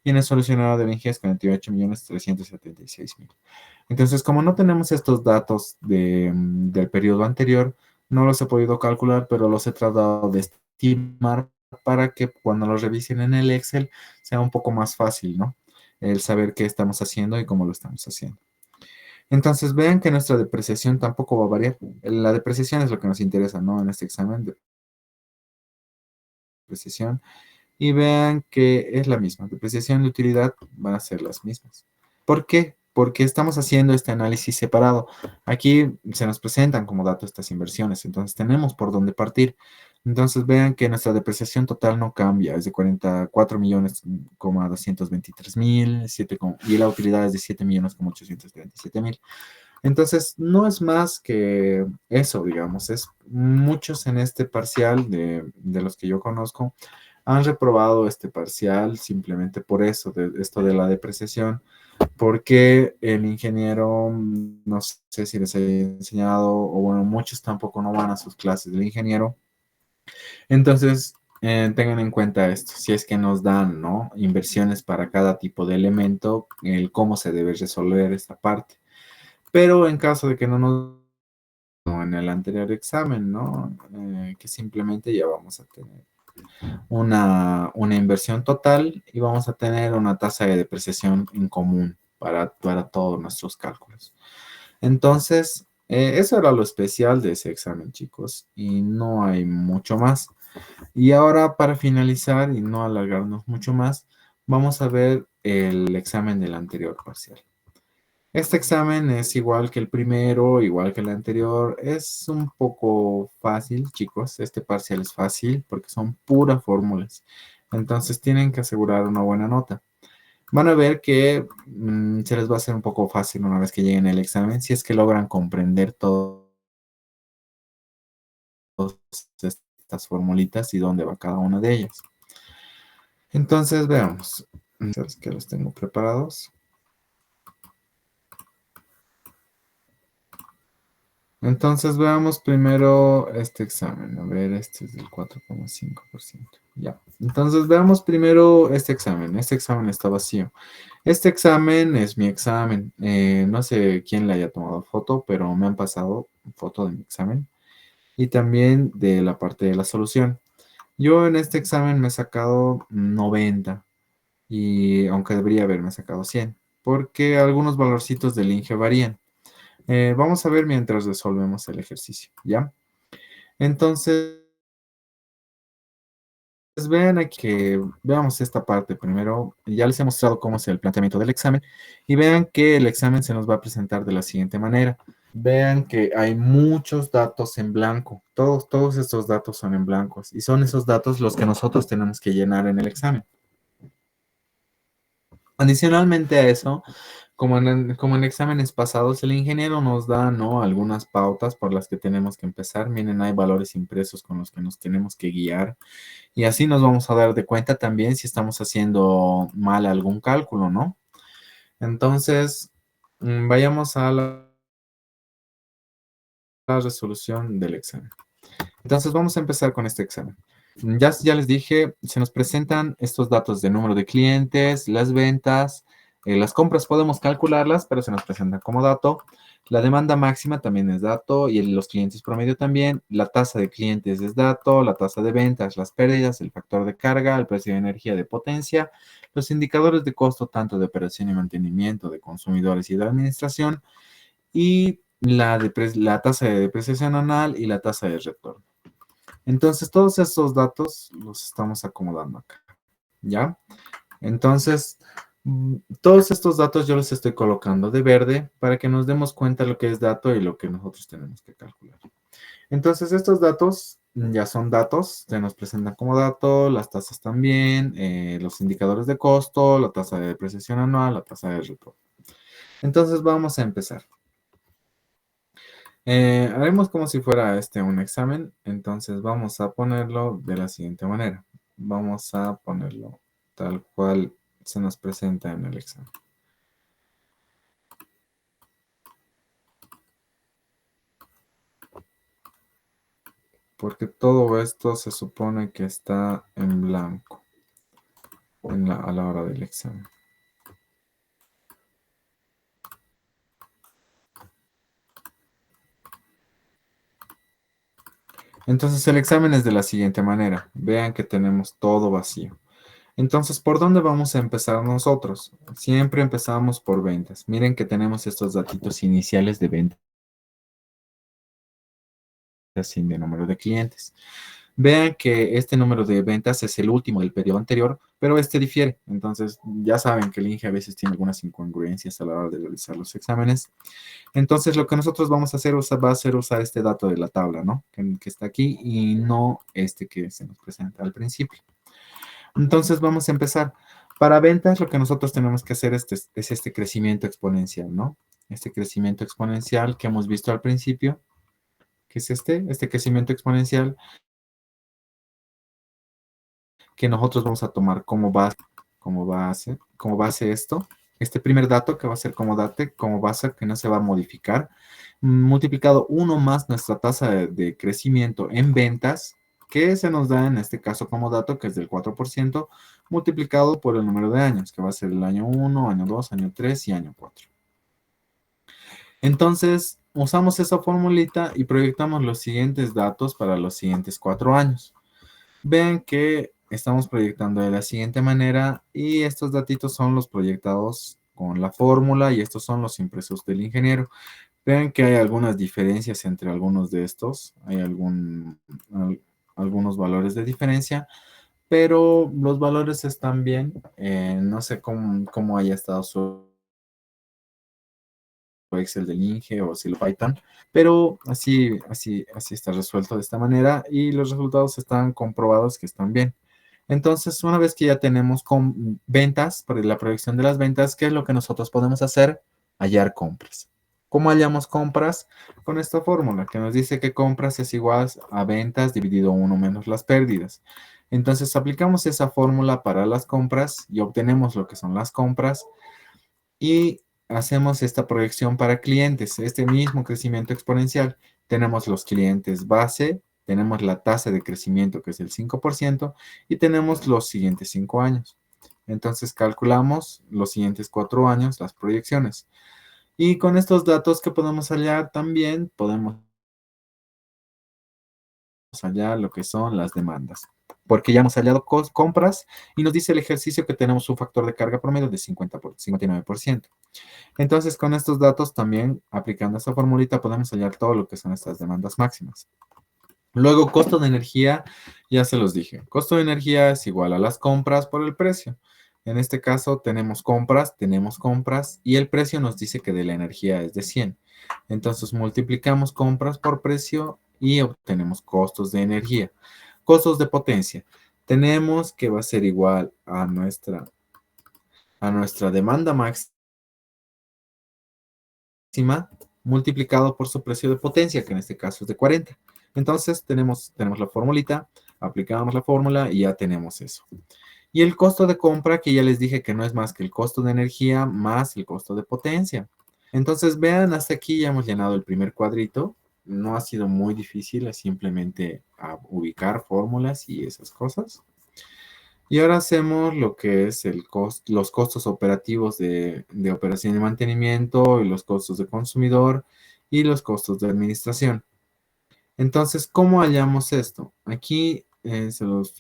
y en el solucionador de Vinci es 48 millones 376 mil. Entonces, como no tenemos estos datos del periodo anterior, no los he podido calcular, pero los he tratado de estimar para que cuando los revisen en el Excel sea un poco más fácil, ¿no? El saber qué estamos haciendo y cómo lo estamos haciendo. Entonces, vean que nuestra depreciación tampoco va a variar. La depreciación es lo que nos interesa, ¿no? En este examen de depreciación. Y vean que es la misma. Depreciación y utilidad van a ser las mismas. ¿Por qué? Porque estamos haciendo este análisis separado. Aquí se nos presentan como datos estas inversiones, entonces tenemos por dónde partir. Entonces vean que nuestra depreciación total no cambia, es de 44 millones, 223 mil, y la utilidad es de 7 millones, 837 mil. Entonces, no es más que eso, digamos, es muchos en este parcial de los que yo conozco han reprobado este parcial simplemente por eso, de esto de la depreciación, porque el ingeniero, no sé si les he enseñado, o bueno, muchos tampoco no van a sus clases del ingeniero. Entonces, tengan en cuenta esto, si es que nos dan, ¿no? Inversiones para cada tipo de elemento, el cómo se debe resolver esta parte. Pero en caso de que no nos como en el anterior examen, ¿no? Que simplemente ya vamos a tener una inversión total y vamos a tener una tasa de depreciación en común para todos nuestros cálculos. Entonces, eso era lo especial de ese examen, chicos, y no hay mucho más. Y ahora, para finalizar y no alargarnos mucho más, vamos a ver el examen del anterior parcial. Este examen es igual que el primero, igual que el anterior. Es un poco fácil, chicos. Este parcial es fácil porque son puras fórmulas. Entonces tienen que asegurar una buena nota. Van a ver que se les va a hacer un poco fácil una vez que lleguen al examen, si es que logran comprender todas estas formulitas y dónde va cada una de ellas. Entonces veamos. ¿Sabes que los tengo preparados? Entonces veamos primero este examen. A ver, este es del 4,5%. Ya. Entonces veamos primero este examen. Este examen está vacío. Este examen es mi examen. No sé quién le haya tomado foto, pero me han pasado foto de mi examen y también de la parte de la solución. Yo en este examen me he sacado 90 y aunque debería haberme sacado 100, porque algunos valorcitos del INGE varían. Vamos a ver mientras resolvemos el ejercicio, ¿ya? Entonces, vean aquí que veamos esta parte primero. Ya les he mostrado cómo es el planteamiento del examen y vean que el examen se nos va a presentar de la siguiente manera. Vean que hay muchos datos en blanco. Todos estos datos son en blancos y son esos datos los que nosotros tenemos que llenar en el examen. Adicionalmente a eso, como en exámenes pasados, el ingeniero nos da, ¿no? Algunas pautas por las que tenemos que empezar. Miren, hay valores impresos con los que nos tenemos que guiar. Y así nos vamos a dar de cuenta también si estamos haciendo mal algún cálculo, ¿no? Entonces, vayamos a la resolución del examen. Entonces, vamos a empezar con este examen. Ya les dije, se nos presentan estos datos de número de clientes, las ventas, las compras podemos calcularlas, pero se nos presentan como dato. La demanda máxima también es dato y los clientes promedio también. La tasa de clientes es dato, la tasa de ventas, las pérdidas, el factor de carga, el precio de energía de potencia, los indicadores de costo tanto de operación y mantenimiento de consumidores y de administración y la tasa de depreciación anual y la tasa de retorno. Entonces, todos estos datos los estamos acomodando acá, ¿ya? Entonces, todos estos datos yo los estoy colocando de verde para que nos demos cuenta lo que es dato y lo que nosotros tenemos que calcular. Entonces, estos datos ya son datos, se nos presentan como dato, las tasas también, los indicadores de costo, la tasa de depreciación anual, la tasa de retorno. Entonces, vamos a empezar. Haremos como si fuera este un examen, entonces vamos a ponerlo de la siguiente manera. Vamos a ponerlo tal cual se nos presenta en el examen. Porque todo esto se supone que está en blanco a la hora del examen. Entonces el examen es de la siguiente manera. Vean que tenemos todo vacío. Entonces, ¿por dónde vamos a empezar nosotros? Siempre empezamos por ventas. Miren que tenemos estos datitos iniciales de ventas sin de número de clientes. Vean que este número de ventas es el último del periodo anterior, pero este difiere. Entonces, ya saben que el INGE a veces tiene algunas incongruencias a la hora de realizar los exámenes. Entonces, lo que nosotros vamos a hacer va a ser usar este dato de la tabla, ¿no? Que está aquí y no este que se nos presenta al principio. Entonces, vamos a empezar. Para ventas, lo que nosotros tenemos que hacer es este crecimiento exponencial, ¿no? este crecimiento exponencial que hemos visto al principio, que es este crecimiento exponencial que nosotros vamos a tomar como base esto. Este primer dato que va a ser como base que no se va a modificar, multiplicado uno más nuestra tasa de crecimiento en ventas, que se nos da en este caso como dato, que es del 4%, multiplicado por el número de años, que va a ser el año 1, año 2, año 3 y año 4. Entonces, usamos esa formulita y proyectamos los siguientes datos para los siguientes 4 años. Vean que estamos proyectando de la siguiente manera y estos datitos son los proyectados con la fórmula y estos son los impresos del ingeniero. Vean que hay algunas diferencias entre algunos de estos, hay algunos valores de diferencia, pero los valores están bien. No sé cómo haya estado su Excel del Inge o si lo Python, pero así está resuelto de esta manera y los resultados están comprobados que están bien. Entonces, una vez que ya tenemos con ventas, para la proyección de las ventas, ¿qué es lo que nosotros podemos hacer? Hallar compras. ¿Cómo hallamos compras? Con esta fórmula que nos dice que compras es igual a ventas dividido 1 menos las pérdidas. Entonces, aplicamos esa fórmula para las compras y obtenemos lo que son las compras y hacemos esta proyección para clientes, este mismo crecimiento exponencial. Tenemos los clientes base, tenemos la tasa de crecimiento que es el 5% y tenemos los siguientes 5 años. Entonces calculamos los siguientes 4 años, las proyecciones. Y con estos datos que podemos hallar también podemos hallar lo que son las demandas. Porque ya hemos hallado compras y nos dice el ejercicio que tenemos un factor de carga promedio de 59%. Entonces, con estos datos también, aplicando esta formulita, podemos hallar todo lo que son estas demandas máximas. Luego, costo de energía, ya se los dije. Costo de energía es igual a las compras por el precio. En este caso, tenemos compras y el precio nos dice que de la energía es de 100. Entonces, multiplicamos compras por precio y obtenemos costos de energía. Costos de potencia. Tenemos que va a ser igual a nuestra demanda máxima multiplicado por su precio de potencia, que en este caso es de 40. Entonces tenemos la formulita, aplicamos la fórmula y ya tenemos eso. Y el costo de compra, que ya les dije que no es más que el costo de energía más el costo de potencia. Entonces vean, hasta aquí ya hemos llenado el primer cuadrito. No ha sido muy difícil, es simplemente ubicar fórmulas y esas cosas. Y ahora hacemos lo que es los costos operativos de operación y mantenimiento y los costos de consumidor y los costos de administración. Entonces, ¿cómo hallamos esto? Aquí se los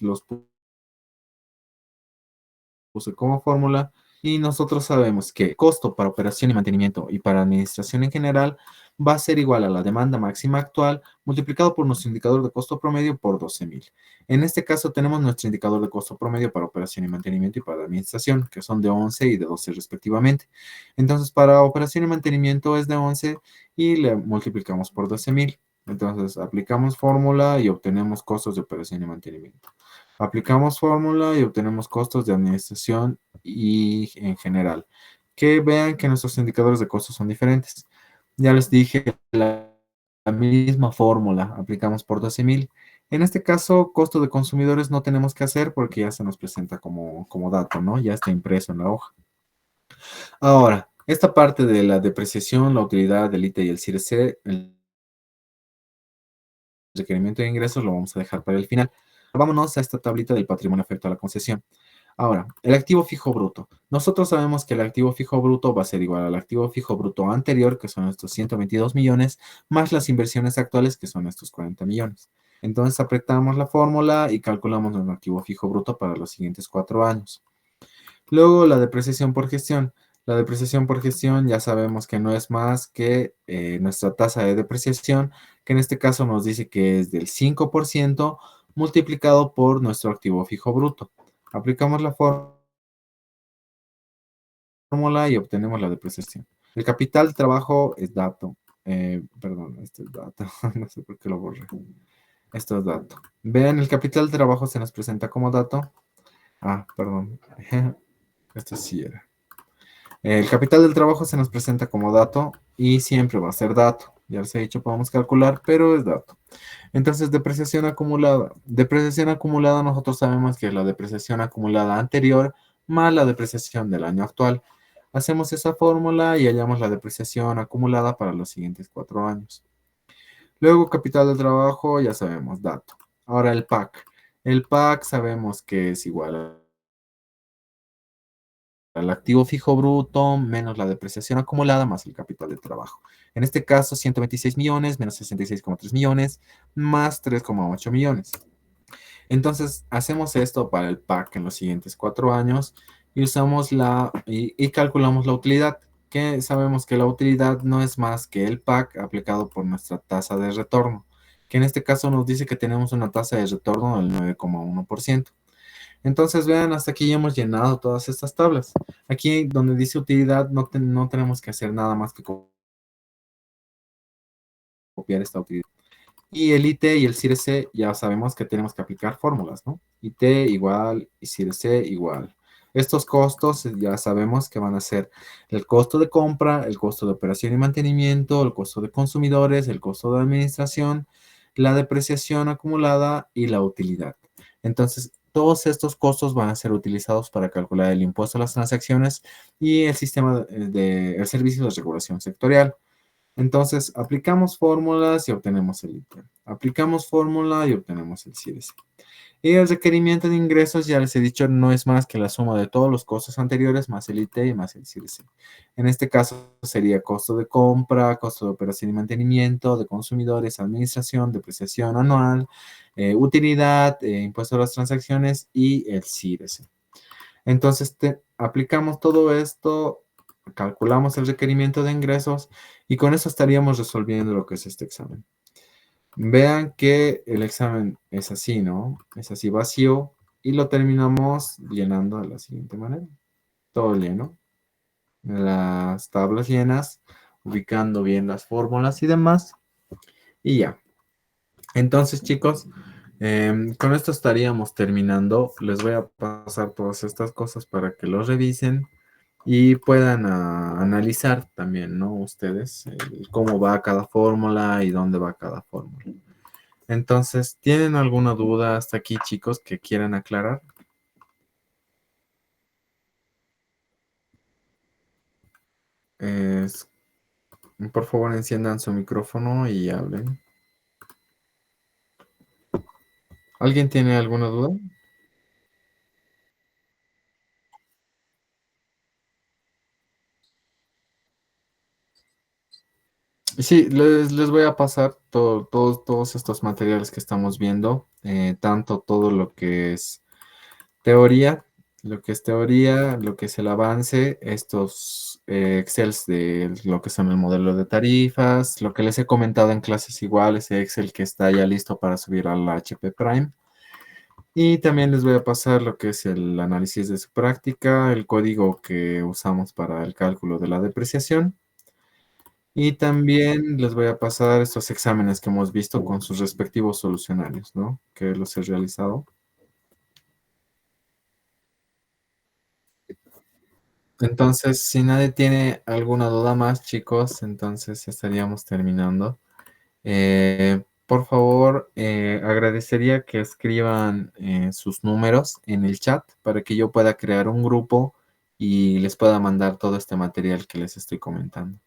puse como fórmula y nosotros sabemos que costo para operación y mantenimiento y para administración en general va a ser igual a la demanda máxima actual multiplicado por nuestro indicador de costo promedio por 12,000. En este caso tenemos nuestro indicador de costo promedio para operación y mantenimiento y para administración, que son de 11 y de 12 respectivamente. Entonces, para operación y mantenimiento es de 11 y le multiplicamos por 12,000. Entonces, aplicamos fórmula y obtenemos costos de operación y mantenimiento. Aplicamos fórmula y obtenemos costos de administración y en general. Que vean que nuestros indicadores de costos son diferentes. Ya les dije la misma fórmula, aplicamos por 12,000. En este caso, costo de consumidores no tenemos que hacer porque ya se nos presenta como dato, ¿no? Ya está impreso en la hoja. Ahora, esta parte de la depreciación, la utilidad del ITE y el CIRC, el requerimiento de ingresos, lo vamos a dejar para el final. Vámonos a esta tablita del patrimonio afecto a la concesión. Ahora, el activo fijo bruto. Nosotros sabemos que el activo fijo bruto va a ser igual al activo fijo bruto anterior, que son estos 122 millones, más las inversiones actuales, que son estos 40 millones. Entonces, apretamos la fórmula y calculamos nuestro activo fijo bruto para los siguientes 4 años. Luego, la depreciación por gestión. La depreciación por gestión ya sabemos que no es más que nuestra tasa de depreciación, que en este caso nos dice que es del 5% multiplicado por nuestro activo fijo bruto. Aplicamos la fórmula y obtenemos la depreciación. El capital de trabajo es dato. Perdón, este es dato. No sé por qué lo borré. Esto es dato. Vean, el capital de trabajo se nos presenta como dato. Ah, perdón. Esto sí era. El capital del trabajo se nos presenta como dato y siempre va a ser dato. Ya les he dicho, podemos calcular, pero es dato. Entonces, depreciación acumulada. Depreciación acumulada, nosotros sabemos que es la depreciación acumulada anterior más la depreciación del año actual. Hacemos esa fórmula y hallamos la depreciación acumulada para los siguientes 4 años. Luego, capital del trabajo, ya sabemos, dato. Ahora el PAC. El PAC sabemos que es igual al activo fijo bruto menos la depreciación acumulada más el capital del trabajo. En este caso, 126 millones menos 66,3 millones más 3,8 millones. Entonces, hacemos esto para el PAC en los siguientes 4 años y usamos y calculamos la utilidad, que sabemos que la utilidad no es más que el PAC aplicado por nuestra tasa de retorno, que en este caso nos dice que tenemos una tasa de retorno del 9,1%. Entonces, vean, hasta aquí ya hemos llenado todas estas tablas. Aquí donde dice utilidad no tenemos que hacer nada más que copiar esta utilidad. Y el IT y el CIRC ya sabemos que tenemos que aplicar fórmulas, ¿no? IT igual y CIRC igual. Estos costos ya sabemos que van a ser el costo de compra, el costo de operación y mantenimiento, el costo de consumidores, el costo de administración, la depreciación acumulada y la utilidad. Entonces, todos estos costos van a ser utilizados para calcular el impuesto a las transacciones y el sistema el servicio de regulación sectorial. Entonces, aplicamos fórmulas y obtenemos el ítem. Aplicamos fórmula y obtenemos el CIRS. Y el requerimiento de ingresos, ya les he dicho, no es más que la suma de todos los costos anteriores más el IT y más el CIRS. En este caso sería costo de compra, costo de operación y mantenimiento, de consumidores, administración, depreciación anual, utilidad, impuesto a las transacciones y el CIRS. Entonces, aplicamos todo esto, calculamos el requerimiento de ingresos y con eso estaríamos resolviendo lo que es este examen. Vean que el examen es así, ¿no? Es así vacío y lo terminamos llenando de la siguiente manera. Todo lleno, las tablas llenas, ubicando bien las fórmulas y demás. Y ya. Entonces, chicos, con esto estaríamos terminando. Les voy a pasar todas estas cosas para que los revisen y puedan analizar también, ¿no? Ustedes cómo va cada fórmula y dónde va cada fórmula. Entonces, ¿tienen alguna duda hasta aquí, chicos, que quieran aclarar? Es- por favor, enciendan su micrófono y hablen. ¿Alguien tiene alguna duda? Sí, les voy a pasar todos estos materiales que estamos viendo, tanto todo lo que es teoría, lo que es el avance, estos Excels de lo que son el modelo de tarifas, lo que les he comentado en clases igual, ese Excel que está ya listo para subir al HP Prime. Y también les voy a pasar lo que es el análisis de su práctica, el código que usamos para el cálculo de la depreciación. Y también les voy a pasar estos exámenes que hemos visto con sus respectivos solucionarios, ¿no? Que los he realizado. Entonces, si nadie tiene alguna duda más, chicos, entonces estaríamos terminando. Por favor, agradecería que escriban sus números en el chat para que yo pueda crear un grupo y les pueda mandar todo este material que les estoy comentando.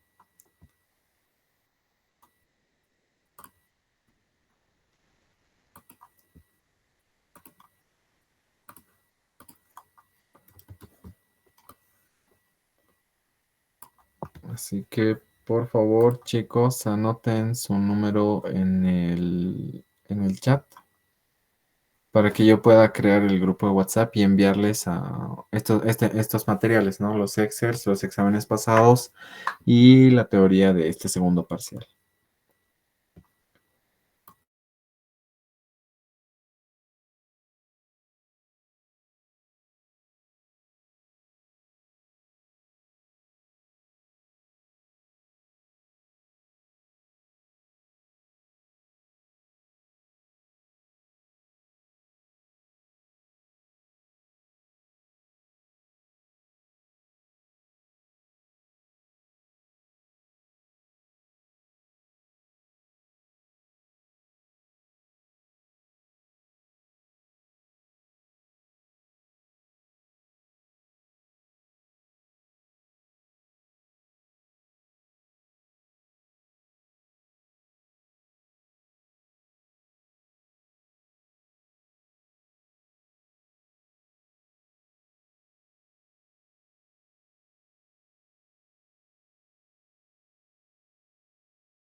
Así que, por favor, chicos, anoten su número en el chat para que yo pueda crear el grupo de WhatsApp y enviarles estos materiales, ¿no? Los Excel, los exámenes pasados y la teoría de este segundo parcial.